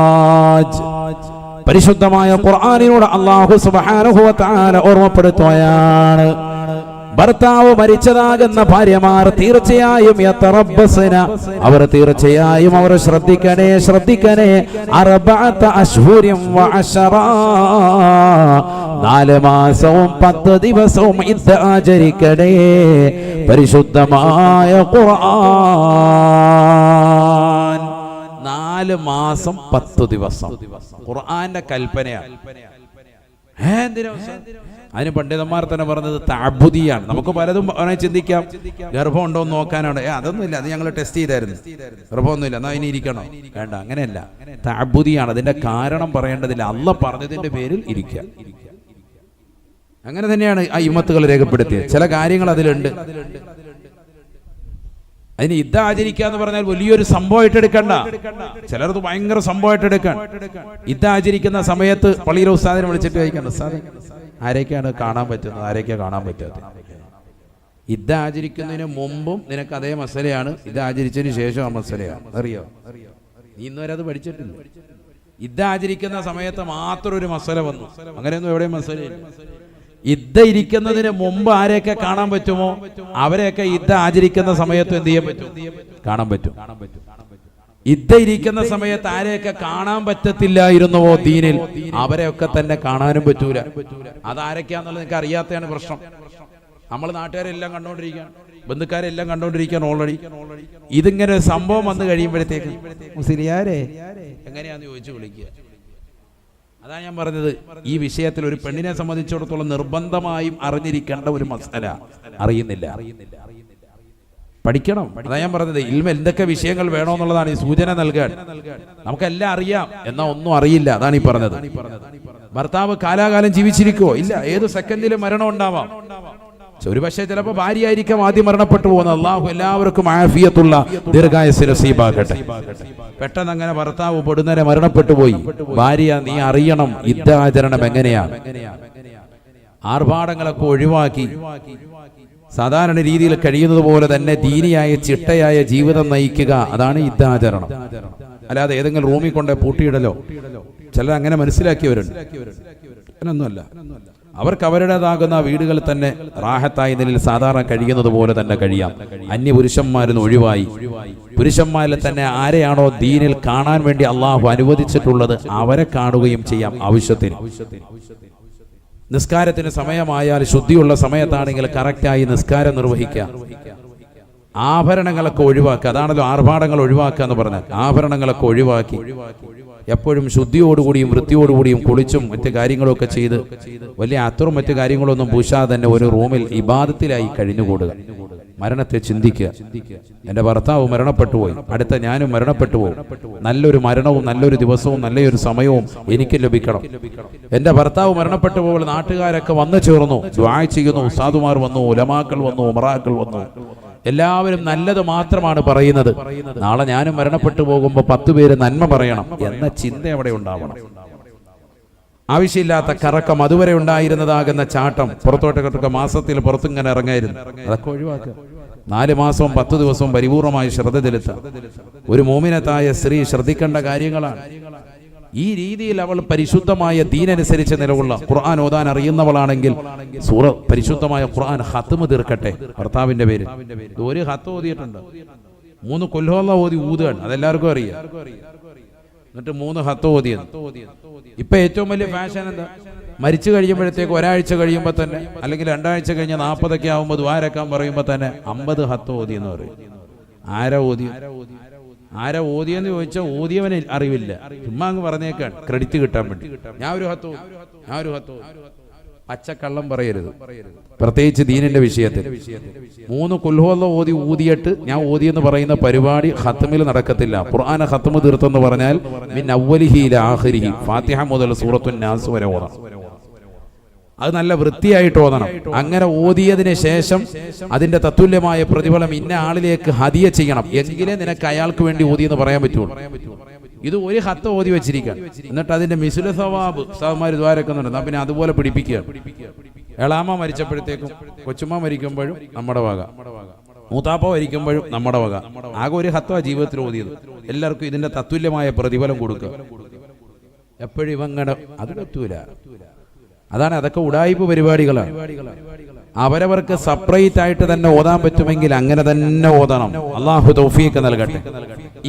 പരിശുദ്ധമായ ഖുർആനിലൂടെ അല്ലാഹു സുബ്ഹാനഹു വ തആല ഓർമ്മപ്പെടുത്തുകയാണ്, ഭർത്താവ് മരിച്ചതാകുന്ന ഭാര്യമാർ തീർച്ചയായും അവർ തീർച്ചയായും അവർ ശ്രദ്ധിക്കണേ 4 മാസവും 10 ദിവസവും ഇദ്ദ ആചരിക്കണേ. പരിശുദ്ധമായ ഖുർആൻ 4 മാസം 10 ദിവസം ഖുർആന്റെ കൽപ്പനയാണ്. അതിന് പണ്ഡിതന്മാർ തന്നെ പറഞ്ഞത് തഅബ്ബുദിയാണ്. നമുക്ക് പലതും ചിന്തിക്കാം, ഗർഭം ഉണ്ടോ എന്ന് നോക്കാനാണ്. അതൊന്നുമില്ല, അത് ഞങ്ങൾ ടെസ്റ്റ് ചെയ്തായിരുന്നു, ഗർഭമൊന്നുമില്ല, എന്നാൽ ഇനി ഇരിക്കണോ? വേണ്ട, അങ്ങനെയല്ല. തഅബ്ബുദിയാണ്. അതിന്റെ കാരണം പറയേണ്ടതില്ല, അല്ലാഹ് പറഞ്ഞതിന്റെ പേരിൽ ഇരിക്കുക. അങ്ങനെ തന്നെയാണ് ആ ഇമ്മത്തുകൾ രേഖപ്പെടുത്തിയത്. ചില കാര്യങ്ങൾ അതിലുണ്ട്. അതിന് ഇദ്ദ ആചരിക്കുക എന്ന് പറഞ്ഞാൽ വലിയൊരു സംഭവമായിട്ട് എടുക്കണ്ട. ചിലർക്ക് ഭയങ്കര സംഭവമായിട്ട് എടുക്കാൻ. ഇദ്ദ ആചരിക്കുന്ന സമയത്ത് പള്ളിയിലെ ഉസ്താദിനെ വിളിച്ചിട്ട് ചോദിക്കണം, ഉസ്താദേ ആരൊക്കെയാണ് കാണാൻ പറ്റുന്നത്, ആരൊക്കെയാണ് കാണാൻ പറ്റാത്തത്? ഇദ്ദ ആചരിക്കുന്നതിന് മുമ്പും നിനക്ക് അതേ മസലയാണ്, ഇദ്ദ ആചരിച്ചതിന് ശേഷം ആ മസലയാണ്. അറിയോ? നീ ഇന്നുവരെ അത് പഠിച്ചിട്ടില്ല. ഇദ്ദ ആചരിക്കുന്ന സമയത്ത് മാത്രം ഒരു മസല വന്നു, അങ്ങനെയൊന്നും എവിടെയും മസലയില്ല. ഇദ്ദ ഇരിക്കുന്നതിന് മുമ്പ് ആരെയൊക്കെ കാണാൻ പറ്റുമോ അവരെയൊക്കെ ഇദ്ദ ആചരിക്കുന്ന സമയത്ത് എന്ത് ചെയ്യാൻ പറ്റും? കാണാൻ പറ്റും. ഇദ്ദ ഇരിക്കുന്ന സമയത്ത് ആരെയൊക്കെ കാണാൻ പറ്റത്തില്ലായിരുന്നുവോ ദീനിൽ, അവരെയൊക്കെ തന്നെ കാണാനും പറ്റൂല. അതാരൊക്കെയാന്നുള്ളത് നിങ്ങൾക്ക് അറിയാത്തതാണ് പ്രശ്നം. നമ്മൾ നാട്ടുകാരെല്ലാം കണ്ടോണ്ടിരിക്കുകയാണ്, ബന്ധുക്കാരെല്ലാം കണ്ടോണ്ടിരിക്കുകയാണ് ഓൾറെഡി. ഇതിങ്ങനെ സംഭവം വന്നു കഴിയുമ്പോഴത്തേക്ക് മുസ്ലിയാരെ എങ്ങനെയാന്ന് ചോദിച്ചു വിളിക്കുക. അതാണ് ഞാൻ പറഞ്ഞത്, ഈ വിഷയത്തിൽ ഒരു പെണ്ണിനെ സംബന്ധിച്ചിടത്തോളം നിർബന്ധമായും അറിഞ്ഞിരിക്കേണ്ട ഒരു മസല അറിയുന്നില്ല, പഠിക്കണം. അതാ ഞാൻ പറഞ്ഞത്, ഇൽമ എന്തൊക്കെ വിഷയങ്ങൾ വേണമെന്നുള്ളതാണ് ഈ സൂചന നൽകാൻ. നമുക്കെല്ലാം അറിയാം, എന്നാ ഒന്നും അറിയില്ല. അതാണ് ഈ പറഞ്ഞത്. ഭർത്താവ് കാലാകാലം ജീവിച്ചിരിക്കുവോ? ഇല്ല, ഏത് സെക്കൻഡിലും മരണം ഉണ്ടാവാം. ഒരു പക്ഷേ ചിലപ്പോൾ ഭാര്യയായിരിക്കാം ആദ്യം മരണപ്പെട്ടു പോകുന്നത്. അള്ളാഹു എല്ലാവർക്കും ആഫിയത്തുള്ള ദീർഘായുസ്സ് നസീബാക്കട്ടെ. പെട്ടെന്ന് അങ്ങനെ ഭർത്താവ് പൊടുന്നേരെ മരണപ്പെട്ടു പോയി. ഭാര്യ, നീ അറിയണം ഇദ്ദ ആചരണം എങ്ങനെയാണ്. ആർഭാടങ്ങളൊക്കെ ഒഴിവാക്കി സാധാരണ രീതിയിൽ കഴിയുന്നത് പോലെ തന്നെ ദീനിയായ ചിട്ടയായ ജീവിതം നയിക്കുക, അതാണ് ഇദ്ദ ആചരണം. അല്ലാതെ ഏതെങ്കിലും റൂമിൽ കൊണ്ട് പൂട്ടിയിടലോ. ചിലർ അങ്ങനെ മനസ്സിലാക്കിയവരുണ്ട്. അങ്ങനൊന്നുമല്ല. അവർക്ക് അവരുടേതാകുന്ന വീടുകളിൽ തന്നെ റാഹത്തായ നിലയിൽ സാധാരണ കഴിയുന്നത് പോലെ തന്നെ കഴിയാം. അന്യ പുരുഷന്മാരിൽ ഒഴിവായി പുരുഷന്മാരിൽ തന്നെ ആരെയാണോ ദീനിൽ കാണാൻ വേണ്ടി അള്ളാഹു അനുവദിച്ചിട്ടുള്ളത് അവരെ കാണുകയും ചെയ്യാം ആവശ്യത്തിന്. നിസ്കാരത്തിന് സമയമായാൽ ശുദ്ധിയുള്ള സമയത്താണെങ്കിൽ കറക്റ്റായി നിസ്കാരം നിർവഹിക്കുക. ആഭരണങ്ങളൊക്കെ ഒഴിവാക്കുക. അതാണല്ലോ ആർഭാടങ്ങൾ ഒഴിവാക്കുക എന്ന് പറഞ്ഞാൽ. ആഭരണങ്ങളൊക്കെ ഒഴിവാക്കി എപ്പോഴും ശുദ്ധിയോടുകൂടിയും വൃത്തിയോടുകൂടിയും കുളിച്ചും മറ്റു കാര്യങ്ങളൊക്കെ ചെയ്ത് വലിയ അത്തറും മറ്റു കാര്യങ്ങളൊന്നും പൂശാതെ തന്നെ ഒരു റൂമിൽ ഇബാദത്തിലായി കഴിഞ്ഞുകൂടുക. മരണത്തെ ചിന്തിക്കുക. എൻ്റെ ഭർത്താവ് മരണപ്പെട്ടു പോയി, അടുത്ത ഞാനും മരണപ്പെട്ടു പോകും. നല്ലൊരു മരണവും നല്ലൊരു ദിവസവും നല്ലൊരു സമയവും എനിക്ക് ലഭിക്കണം. എൻ്റെ ഭർത്താവ് മരണപ്പെട്ടു പോകുമ്പോൾ നാട്ടുകാരൊക്കെ വന്നു ചേർന്നു, ദുആ ചെയ്യുന്നു. ഉസ്താദുമാർ വന്നു, ഉലമാക്കൾ വന്നു, ഉമറാക്കൾ വന്നു. എല്ലാവരും നല്ലത് മാത്രമാണ് പറയുന്നത്. നാളെ ഞാനും മരണപ്പെട്ടു പോകുമ്പോൾ 10 പേര് നന്മ പറയണം എന്ന ചിന്ത അവിടെ ഉണ്ടാവണം. ആവശ്യമില്ലാത്ത കറക്കം, അതുവരെ ഉണ്ടായിരുന്നതാകുന്ന ചാട്ടം, പുറത്തോട്ടൊക്കെ മാസത്തിൽ പുറത്തിങ്ങനെ ഇറങ്ങായിരുന്നു, അതൊക്കെ ഒഴിവാക്കുക. 4 മാസവും 10 ദിവസവും പരിപൂർണമായി ശ്രദ്ധ ചെലുത്തുക ഒരു മോമിനത്തായ സ്ത്രീ ശ്രദ്ധിക്കേണ്ട കാര്യങ്ങളാണ്. ഈ രീതിയിൽ അവൾ പരിശുദ്ധമായ ദീനനുസരിച്ച് നിലവുള്ള ഖുർആൻ ഓതാൻ അറിയുന്നവളാണെങ്കിൽ പരിശുദ്ധമായ ഖുർആൻ ഖത്മ് തീർക്കട്ടെ ഭർത്താവിന്റെ പേര്. ഒരു ഖത്ത് ഓതിയിട്ടുണ്ട്, 3 കൊല്ലം ഓതി ഊതുകയാണ്, അതെല്ലാവർക്കും അറിയാം. എന്നിട്ട് 3 ഖത്ത് ഓതിയത്. ഇപ്പൊ ഏറ്റവും വലിയ ഫാഷൻ എന്താ? മരിച്ചു കഴിയുമ്പോഴത്തേക്ക് ഒരാഴ്ച കഴിയുമ്പോൾ തന്നെ, അല്ലെങ്കിൽ 2 ആഴ്ച കഴിഞ്ഞ് 40 ആകുമ്പോൾ ദ്വാരക്കാൻ പറയുമ്പോൾ തന്നെ 50 ഖത്ത് ഓതി എന്ന് പറയും. ആരാ ഓതിയെന്ന് ചോദിച്ചാൽ ഓതിയവന് അറിവില്ല, ചുമ്മാ അങ്ങ് പറഞ്ഞേക്കാണ് ക്രെഡിറ്റ് കിട്ടാൻ വേണ്ടി. ഞാൻ ഒരു ഹത്തോ പച്ചക്കള്ളം പറയരുത്, പ്രത്യേകിച്ച് ദീനിന്റെ വിഷയത്തിൽ. 3 കുൽഹുവല്ലാഹ് ഓതി ഊതിയിട്ട് ഞാൻ ഓതിയെന്ന് പറയുന്ന പരിപാടി ഖത്മിൽ നടക്കത്തില്ല. ഖുർആൻ ഖത്മ് തീർത്തെന്ന് പറഞ്ഞാൽ മിൻ അവ്വലിഹി ഇലാ ആഖിരിഹി, ഫാത്തിഹ മുതൽ സൂറത്തുൻ നാസ് വരെ ഓതണം. അത് നല്ല വൃത്തിയായിട്ട് ഓതണം. അങ്ങനെ ഓതിയതിന് ശേഷം അതിന്റെ തത്തുല്യമായ പ്രതിഫലം ഇന്ന ആളിലേക്ക് ഹദിയ ചെയ്യണം, എങ്കിലേ നിനക്ക് അയാൾക്ക് വേണ്ടി ഓതിയെന്ന് പറയാൻ പറ്റുള്ളൂ. ഇത് ഒരു ഖത്ത് ഓതി വെച്ചിരിക്കുകയാണ്, എന്നിട്ട് അതിന്റെ മിസ്ലു സവാബ് ഉസ്താദ്മാർ ദ്വാരക്കുന്നുണ്ട്, പിന്നെ അതുപോലെ പിടിപ്പിക്കുകയാണ്. എളാമ മരിച്ചപ്പോഴത്തേക്കും, കൊച്ചുമ്മ മരിക്കുമ്പോഴും നമ്മുടെ വക, മൂത്താപ്പ മരിക്കുമ്പോഴും നമ്മുടെ വക. ആകെ ഒരു ഖത്വാ ജീവിതത്തിൽ ഓതിയത്. എല്ലാവർക്കും ഇതിന്റെ തത്തുല്യമായ പ്രതിഫലം കൊടുക്കുക. എപ്പോഴും ഇവങ്ങടെ അത് പറ്റൂല. അതാണ്, അതൊക്കെ ഉഡായിപ്പ് പരിപാടികളാണ്. അവരവർക്ക് സെപ്പറേറ്റ് ആയിട്ട് തന്നെ ഓതാൻ പറ്റുമെങ്കിൽ അങ്ങനെ തന്നെ ഓതണം. അള്ളാഹു തൗഫീഖ് നൽകട്ടെ.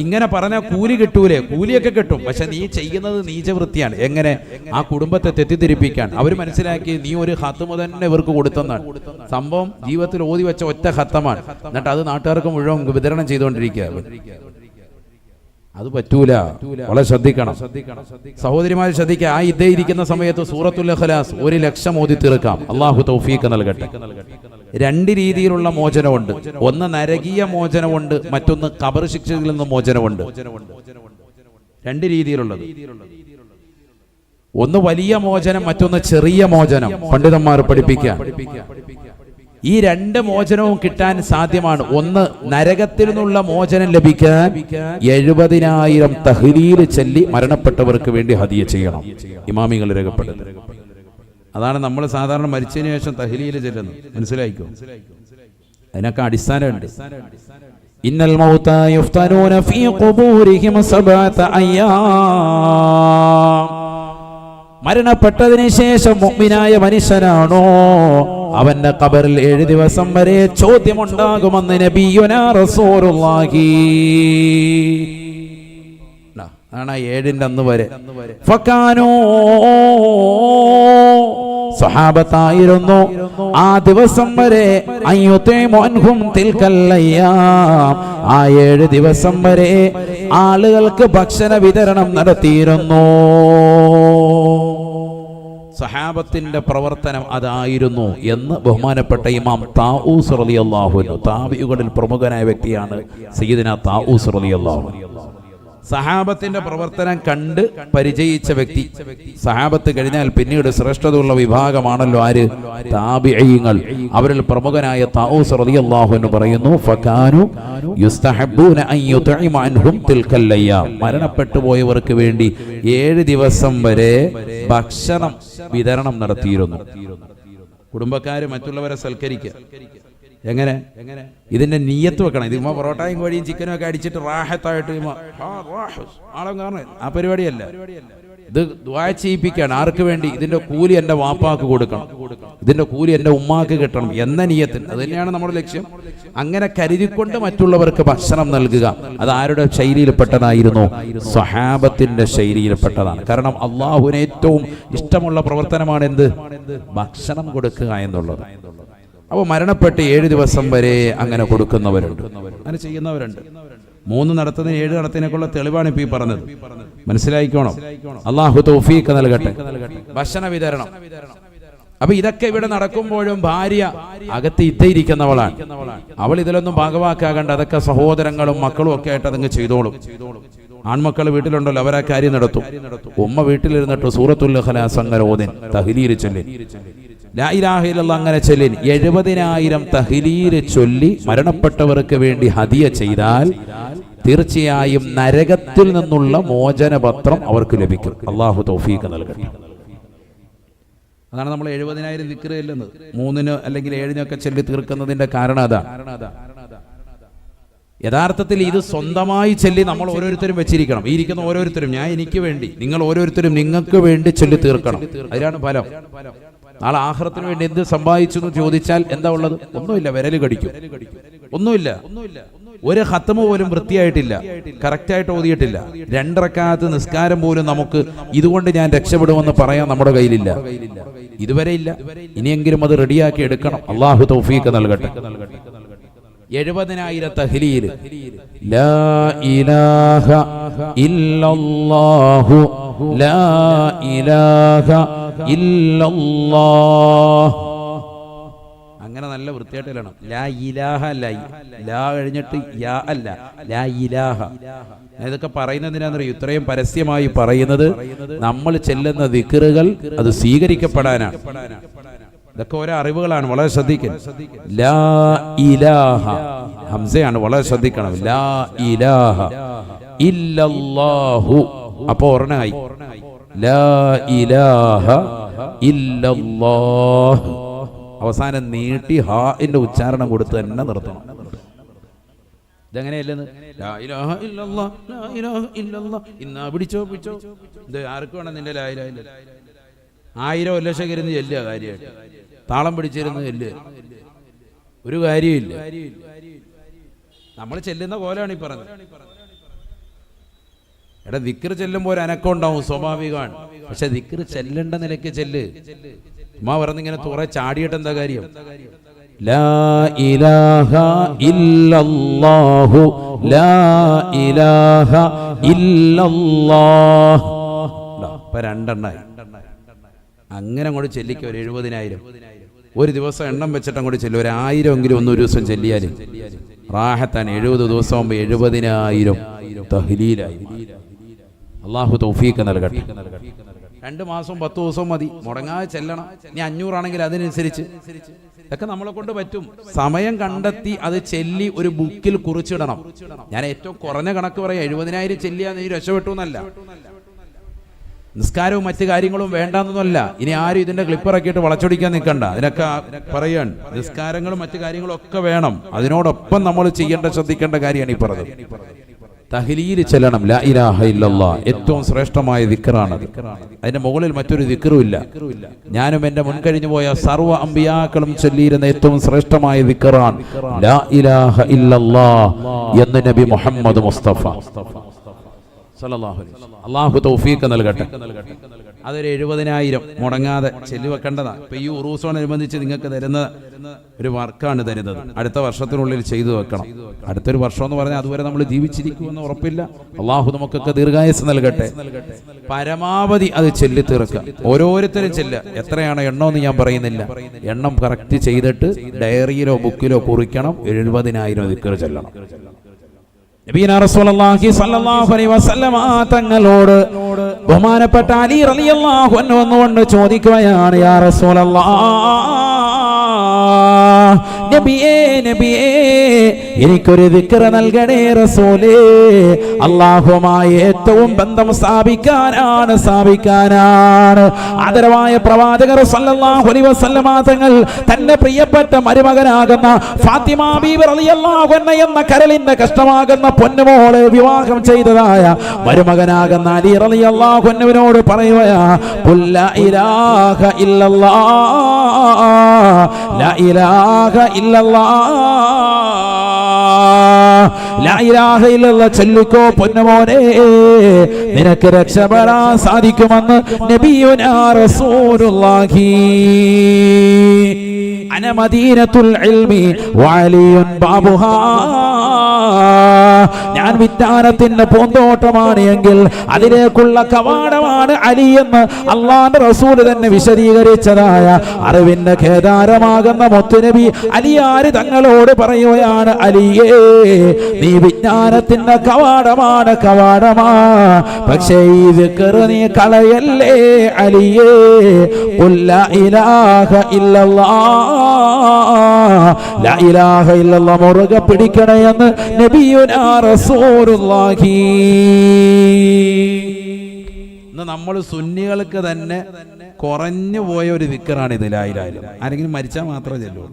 ഇങ്ങനെ പറഞ്ഞാൽ കൂലി കിട്ടൂലേ? കൂലിയൊക്കെ കിട്ടും, പക്ഷെ നീ ചെയ്യുന്നത് നീചവൃത്തിയാണ്. എങ്ങനെ? ആ കുടുംബത്തെ തെറ്റിദ്ധരിപ്പിക്കാൻ. അവർ മനസ്സിലാക്കി നീ ഒരു ഖത്മ് തന്നെ ഇവർക്ക് കൊടുത്തെന്നാണ്. സംഭവം ജീവിതത്തിൽ ഓതി വെച്ച ഒറ്റ ഖത്തമാണ്, എന്നിട്ട് അത് നാട്ടുകാർക്ക് മുഴുവൻ വിതരണം ചെയ്തുകൊണ്ടിരിക്കുക. അത് പറ്റൂല. വളരെ ശ്രദ്ധിക്കണം സഹോദരിമാർ, ശ്രദ്ധിക്കുക. ആ ഇതേ ഇരിക്കുന്ന സമയത്ത് സൂറത്തുൽ ഇഖ്ലാസ് 1,00,000 ഓതി തീർക്കാം. അള്ളാഹു തൗഫീഖ് നൽകട്ടെ. 2 രീതിയിലുള്ള മോചനമുണ്ട്. ഒന്ന് നരകീയ മോചനമുണ്ട്, മറ്റൊന്ന് ഖബർ ശിക്ഷയിൽ നിന്ന് മോചനമുണ്ട്. 2 രീതിയിലുള്ളത്. ഒന്ന് വലിയ മോചനം, മറ്റൊന്ന് ചെറിയ മോചനം. പണ്ഡിതന്മാർ പഠിപ്പിക്കാൻ ഈ 2 മോചനവും കിട്ടാൻ സാധ്യമാണ്. ഒന്ന്, നരകത്തിൽ നിന്നുള്ള മോചനം ലഭിക്കാൻ 70,000 തഹ്ലീൽ ചൊല്ലി മരണപ്പെട്ടവർക്ക് വേണ്ടി ഹദിയ ചെയ്യണം. ഇമാമികൾ രേഖപ്പെടുത്തുന്നത് അതാണ്. നമ്മൾ സാധാരണ മരിച്ചതിന് ശേഷം തഹ്ലീൽ ചൊല്ലുന്നു, മനസ്സിലായിക്കോ? അതിനൊക്കെ അടിസ്ഥാനമുണ്ട്. ഇന്നൽ മൗതാ യുഫ്തനൂന ഫീ ഖുബൂരിഹിം 7 അയ്യാം. മരണപ്പെട്ടതിന് ശേഷം മുഅ്മിനായ മനുഷ്യനാണോ, അവന്റെ ഖബറിൽ 7 ദിവസം വരെ ചോദ്യമുണ്ടാകുമെന്ന് നബിയുനാ റസൂലുള്ളാഹി. ആണ് 7ന്റെ അന്ന് വരെ. ഫകാനൂ, സഹാബത്തായിരുന്നു ആ ദിവസം വരെ അയ്യുതൈമുൻഹും തിൽക്കൽ അയ്യാം, ആ 7 ദിവസം വരെ ആളുകൾക്ക് ഭക്ഷണ വിതരണം നടത്തിയിരുന്നു. സഹാബത്തിന്റെ പ്രവർത്തനം അതായിരുന്നു എന്ന് ബഹുമാനപ്പെട്ട ഇമാം താഊസ് റളിയല്ലാഹു അൻഹു, താബിഈകളിൽ പ്രമുഖനായ വ്യക്തിയാണ് സയ്യിദുനാ താഊസ് റളിയല്ലാഹു അൻഹു. സഹാബത്തിന്റെ പ്രവർത്തനം കണ്ട് പരിചയിച്ച വ്യക്തി. സഹാബത്ത് കഴിഞ്ഞാൽ പിന്നീട് ശ്രേഷ്ഠതയുള്ള വിഭാഗമാണല്ലോ ആര്? താബിഈങ്ങൾ. അവരിൽ പ്രമുഖനായ താഊസ് റളിയല്ലാഹു അൻഹു പറയുന്നു, ഫകാനു യുസ്തഹബ്ബൂന അൻ യുത്ഇമ അൻഹും തിൽക്കൽ അയ്യാം. മരണപ്പെട്ടു പോയവർക്ക് വേണ്ടി 7 ദിവസം വരെ ഭക്ഷണം വിതരണം നടത്തിയിരുന്നു. കുടുംബക്കാര് മറ്റുള്ളവരെ സൽക്കരിക്കുക. എങ്ങനെ? ഇതിന്റെ നിയ്യത്ത് വെക്കണം. ഇത് പൊറോട്ടയും കോഴിയും ചിക്കനും ഒക്കെ അടിച്ചിട്ട് റാഹത്തായിട്ട് ആളെ കാണുന്നത് ആ പരിപാടിയല്ല. ഇത് ദുആ ചെയ്യിപ്പിക്കുകയാണ്. ആർക്ക് വേണ്ടി? ഇതിന്റെ കൂലി എൻ്റെ വാപ്പാക്ക് കൊടുക്കണം, ഇതിന്റെ കൂലി എൻ്റെ ഉമ്മാക്ക് കിട്ടണം എന്ന നിയ്യത്തിൽ. അത് തന്നെയാണ് നമ്മുടെ ലക്ഷ്യം. അങ്ങനെ കരുതിക്കൊണ്ട് മറ്റുള്ളവർക്ക് ഭക്ഷണം നൽകുക. അത് ആരുടെ ശൈലിയിൽപ്പെട്ടതായിരുന്നു? സ്വഹാബത്തിന്റെ ശൈലിയിൽപ്പെട്ടതാണ്. കാരണം അള്ളാഹുവിന് ഏറ്റവും ഇഷ്ടമുള്ള പ്രവർത്തനമാണ് എന്ത്? ഭക്ഷണം കൊടുക്കുക എന്നുള്ളത്. അപ്പോൾ മരണപ്പെട്ട് 7 ദിവസം വരെ അങ്ങനെ കൊടുക്കുന്നവരുണ്ട്, അങ്ങനെ ചെയ്യുന്നവരുണ്ട്. 3 നടത്തുന്നതിന് 7 നടത്തുന്നതിനേക്കുള്ള തെളിവാണ് ഇപ്പൊ ഈ പറഞ്ഞത്. മനസ്സിലായിക്കോണം. അള്ളാഹു തൗഫീഖ് നൽകട്ടെ. ഭക്ഷണ വിതരണം. അപ്പൊ ഇതൊക്കെ ഇവിടെ നടക്കുമ്പോഴും ഭാര്യ അകത്ത് ഇരിക്കുന്നവളാണ്. അവൾ ഇതിലൊന്നും ഭാഗവാക്കാകണ്ട. അതൊക്കെ സഹോദരങ്ങളും മക്കളും ഒക്കെ ആയിട്ട് അതങ്ങ് ചെയ്തോളും. ആൺമക്കൾ വീട്ടിലുണ്ടല്ലോ, അവരാ കാര്യം നടത്തും. ഉമ്മ വീട്ടിലിരുന്നിട്ട് സൂറത്തുൽ ഇഖ്ലാസ് അങ്ങനെ ഓതിൻ, തഹ്ലീൽ ചൊല്ലി, ലാ ഇലാഹ ഇല്ലല്ലാഹ് അങ്ങനെ ചൊല്ലി 70,000 തഹ്ലീൽ ചൊല്ലി മരണപ്പെട്ടവർക്ക് വേണ്ടി ഹദിയ ചെയ്താൽ തീർച്ചയായും നരകത്തിൽ നിന്നുള്ള മോചനപത്രം അവർക്ക് ലഭിക്കും. അല്ലാഹു തൗഫീഖ് നൽകട്ടെ. അതാണ് നമ്മൾ 70,000 ദിക്ർ ചെല്ലുന്നത്. 3 അല്ലെങ്കിൽ 7 ചൊല്ലി തീർക്കുന്നതിന്റെ കാരണം അതാ. യഥാർത്ഥത്തിൽ ഇത് സ്വന്തമായി ചൊല്ലി നമ്മൾ ഓരോരുത്തരും വെച്ചിരിക്കണം. ഈ ഇരിക്കുന്ന ഓരോരുത്തരും, ഞാൻ എനിക്ക് വേണ്ടി, നിങ്ങൾ ഓരോരുത്തരും നിങ്ങൾക്ക് വേണ്ടി ചൊല്ലി തീർക്കണം. അതിലാണ് ഫലം. നാളെ ആഖിറത്തിന് വേണ്ടി എന്ത് സമ്പാദിച്ചു എന്ന് ചോദിച്ചാൽ എന്താ ഉള്ളത്? ഒന്നുമില്ല, വിരല് കടിക്കും. ഒന്നുമില്ല. ഒരു ഖത്മ് പോലും വൃത്തിയായിട്ടില്ല, കറക്റ്റായിട്ട് ഓതിയിട്ടില്ല. 2 റക്അത്ത് നിസ്കാരം പോലും നമുക്ക് ഇതുകൊണ്ട് ഞാൻ രക്ഷപ്പെടുമെന്ന് പറയാൻ നമ്മുടെ കയ്യിലില്ല, ഇതുവരെ ഇല്ല. ഇനിയെങ്കിലും അത് റെഡിയാക്കി എടുക്കണം. അള്ളാഹു തൗഫീഖ് നൽകട്ടെ. 70,000 തഹ്ലീൽ. ലാ ഇലാഹ ഇല്ലല്ലാഹു ലാ ഇലാഹ ഇല്ലല്ലാഹ്. അങ്ങനെ നല്ല വൃത്തിയായിട്ട് എഴുതണം. ലാ ഇലാഹ, ലാ കഴിഞ്ഞിട്ട് യാ അല്ല, ലാ ഇലാഹ. ഇതൊക്കെ പറയുന്നതിനാണെന്നറിയോ ഇത്രയും പരസ്യമായി പറയുന്നത്? നമ്മൾ ചെല്ലുന്ന ദിക്റുകൾ അത് സ്വീകരിക്കപ്പെടാനാണ്. ഇതൊക്കെ ഓരോ അറിവുകളാണ്, വളരെ ശ്രദ്ധിക്കണം. ലാ ഇലാഹ ഹംസയാണ്, വളരെ ശ്രദ്ധിക്കണം. ലാ ഇലാഹ ഇല്ലല്ലാഹു, അപ്പൊ ഒരെണ്ണമായി. ലാ ഇലാഹ ഇല്ലല്ലാഹ്. അവസാനം നീട്ടി ഹാന്റെ ഉച്ചാരണം കൊടുത്ത് തന്നെ നിർത്തണം. ഇതെങ്ങനെയല്ലെന്ന്? ലാ ഇലാഹ ഇല്ലല്ലാഹ്, ലാ ഇലാഹ ഇല്ലല്ലാഹ്. ഇന്നാ പിടിച്ചോ. ഇത് ആർക്ക് വേണം നിന്റെ ലാ ഇലാഹ ഇല്ലല്ലാഹ്? 1000 1,00,000 ഇരുന്ന് ചെല്ലുക, കാര്യമായിട്ട് താളം പിടിച്ചിരുന്ന് ചെല്ലുക, ഒരു കാര്യമില്ല. നമ്മൾ ചെല്ലുന്ന പോലെയാണ് ഈ പറഞ്ഞത്. എടാ, ദിക്ർ ചെല്ലുമ്പോൾ ഒരു അനക്കം ഉണ്ടാവും, സ്വാഭാവികമാണ്. പക്ഷെ ദിക്ർ ചെല്ലേണ്ട നിലയ്ക്ക് ചെല്ല്. ഉമ്മ പറഞ്ഞിങ്ങനെ തുറ ചാടിയിട്ട് എന്താ കാര്യം? ലാ ഇലാഹ ഇല്ലല്ലാഹു ലാ ഇലാഹ ഇല്ലല്ലാഹ്. ഇപ്പൊ 2 എണ്ണമായി. അങ്ങനെ അങ്ങോട്ട് ചെല്ലിക്കുക. ഒരു 70,000 ഒരു ദിവസം എണ്ണം വെച്ചിട്ട് അങ്ങോട്ട് ചെല്ലും. 1,000 എങ്കിലും ഒരു ദിവസം ചെല്ലിയാൽ റാഹത്താണ്. 70 ദിവസം ആകുമ്പോൾ 70,000 തഹ്ലീലായി. അള്ളാഹു തൗഫീഖ് നൽകട്ടെ. 2 മാസം 10 ദിവസം മതി, മുടങ്ങാതെ ചെല്ലണം. ഇനി 500 ആണെങ്കിൽ അതിനനുസരിച്ച്. ഇതൊക്കെ നമ്മളെ കൊണ്ട് പറ്റും. സമയം കണ്ടെത്തി അത് ചെല്ലി ഒരു ബുക്കിൽ കുറിച്ചിടണം. ഞാൻ ഏറ്റവും കുറഞ്ഞ കണക്ക് പറയാം, 70,000 ചെല്ലിയാൽ നീ രക്ഷപ്പെട്ടു എന്നല്ല. നിസ്കാരവും മറ്റു കാര്യങ്ങളും വേണ്ടെന്നല്ല. ഇനി ആരും ഇതിന്റെ ക്ലിപ്പിറക്കിയിട്ട് വളച്ചൊടിക്കാൻ നിൽക്കണ്ട. അതിനൊക്കെ പറയാൻ നിസ്കാരങ്ങളും മറ്റു കാര്യങ്ങളും ഒക്കെ വേണം. അതിനോടൊപ്പം നമ്മൾ ശ്രദ്ധിക്കേണ്ട കാര്യമാണ് ഈ പറഞ്ഞത്. തഹ്ലീൽ ചെല്ലണം. ലാ ഇലാഹ ഇല്ലല്ലാഹ് ഏറ്റവും ശ്രേഷ്ഠമായ ദിക്റാണത്. അതിന്റെ മുകളിൽ മറ്റൊരു ദിക്റും ഇല്ല. ഞാനും എന്റെ മുൻകഴിഞ്ഞു പോയ സർവ്വ അമ്പിയാക്കളും ചൊല്ലിയിരുന്ന ഏറ്റവും ശ്രേഷ്ഠമായ ദിക്റാണ് ലാ ഇലാഹ ഇല്ലല്ലാഹ് എന്ന് നബി മുഹമ്മദ് മുസ്തഫ സല്ലല്ലാഹു അലൈഹി വസല്ലം. അല്ലാഹു തൗഫീഖ് നൽകട്ടെ. അതൊരു 70,000 മുടങ്ങാതെ ചെല്ലുവെക്കേണ്ടതാണ്. ഇപ്പൊ ഈ ഉറൂസോടനുബന്ധിച്ച് നിങ്ങൾക്ക് തരുന്ന ഒരു വർക്കാണ് തരുന്നത്. അടുത്ത വർഷത്തിനുള്ളിൽ ചെയ്തു വെക്കണം. അടുത്തൊരു വർഷം എന്ന് പറഞ്ഞാൽ അതുവരെ നമ്മൾ ജീവിച്ചിരിക്കുമെന്ന് ഉറപ്പില്ല. അള്ളാഹു നമുക്കൊക്കെ ദീർഘായുസ്സ് നൽകട്ടെ. പരമാവധി അത് ചെല്ലി തീർക്കുക. ഓരോരുത്തരും ചെല്ലുക. എത്രയാണ് എണ്ണമെന്ന് ഞാൻ പറയുന്നില്ല. എണ്ണം കറക്റ്റ് ചെയ്തിട്ട് ഡയറിയിലോ ബുക്കിലോ കുറിക്കണം. 70,000 ദിക്ർ ചെല്ലണം. നബിയനാ റസൂലുള്ളാഹി സ്വല്ലല്ലാഹു അലൈഹി വസല്ലം തങ്ങളോട് ബഹുമാനപ്പെട്ട അലി റളിയല്ലാഹു അൻഹു വന്നുകൊണ്ട് ചോദിക്കുകയാണ്, യാ റസൂലല്ലാഹ്, നബിയേ എനിക്കൊരു ദിക്ർ നൽകണേ റസൂലേ. അല്ലാഹുവുമായി ഏറ്റവും ബന്ധം സ്ഥാപിക്കാനാണ് ആദരവായ പ്രവാചകർ സല്ലല്ലാഹു അലൈഹി വസല്ലം തങ്ങൾ തന്റെ പ്രിയപ്പെട്ട മരുമകനാകുന്ന ഫാത്തിമ ബീവി റളിയല്ലാഹു അൻഹ എന്ന കരളിന്റെ കഷ്ടമാകുന്ന പൊന്നുമോളെ വിവാഹം ചെയ്തതായ മരുമകനാകുന്ന അലി റളിയല്ലാഹു അൻഹുവിനോട് പറയുകയാ, ഖുൽ ലാ ഇലാഹ ഇല്ലല്ലാഹ് ലാ ഇലാഹ ഇല്ലല്ലാഹ് ലാ ഇലാഹ ഇല്ലല്ലാഹ് ചൊല്ലിക്കോ പൊന്നുമോനെ, നിനക്ക് രക്ഷപ്പെടാൻ സാധിക്കുമെന്ന് നബിയുനാ റസൂലുള്ളാഹി. അന മദീനത്തുൽ ഇൽമി വഅലിയുൻ ബാബുഹാ. ഞാൻ വിജ്ഞാനത്തിന്റെ പൂന്തോട്ടമാണ് എങ്കിൽ അതിലേക്കുള്ള കവാടമാണ് അലി എന്ന് അള്ളാന്റെ റസൂല് തന്നെ വിശദീകരിച്ചതായ അറിവിന്റെ കേദാരമാകുന്ന മുത്തുനബി അലിയാര് തങ്ങളോട് പറയുകയാണ്, അലിയേ നീ വിജ്ഞാനത്തിന്റെ കവാടമാണ്, പക്ഷേ ഈ ദിക്ർ നീ കളയല്ലേ അലിയേ. ഖുൽ ലാ ഇലാഹ ഇല്ലല്ലാഹ് ലാ ഇലാഹ ഇല്ലല്ലാഹ് മുറുകെ പിടിക്കണേ എന്ന് നബിയുനാ റസൂലുള്ളാഹി. ഇന്ന് നമ്മൾ സുന്നികൾക്ക് തന്നെ കുറഞ്ഞു പോയ ഒരു ദിക്റാണ് ഇത് ലാ ഇലാഹ ഇല്ലല്ലാഹ്. ആരെങ്കിലും മരിച്ചാൽ മാത്രമേ ചെല്ലുള്ളൂ.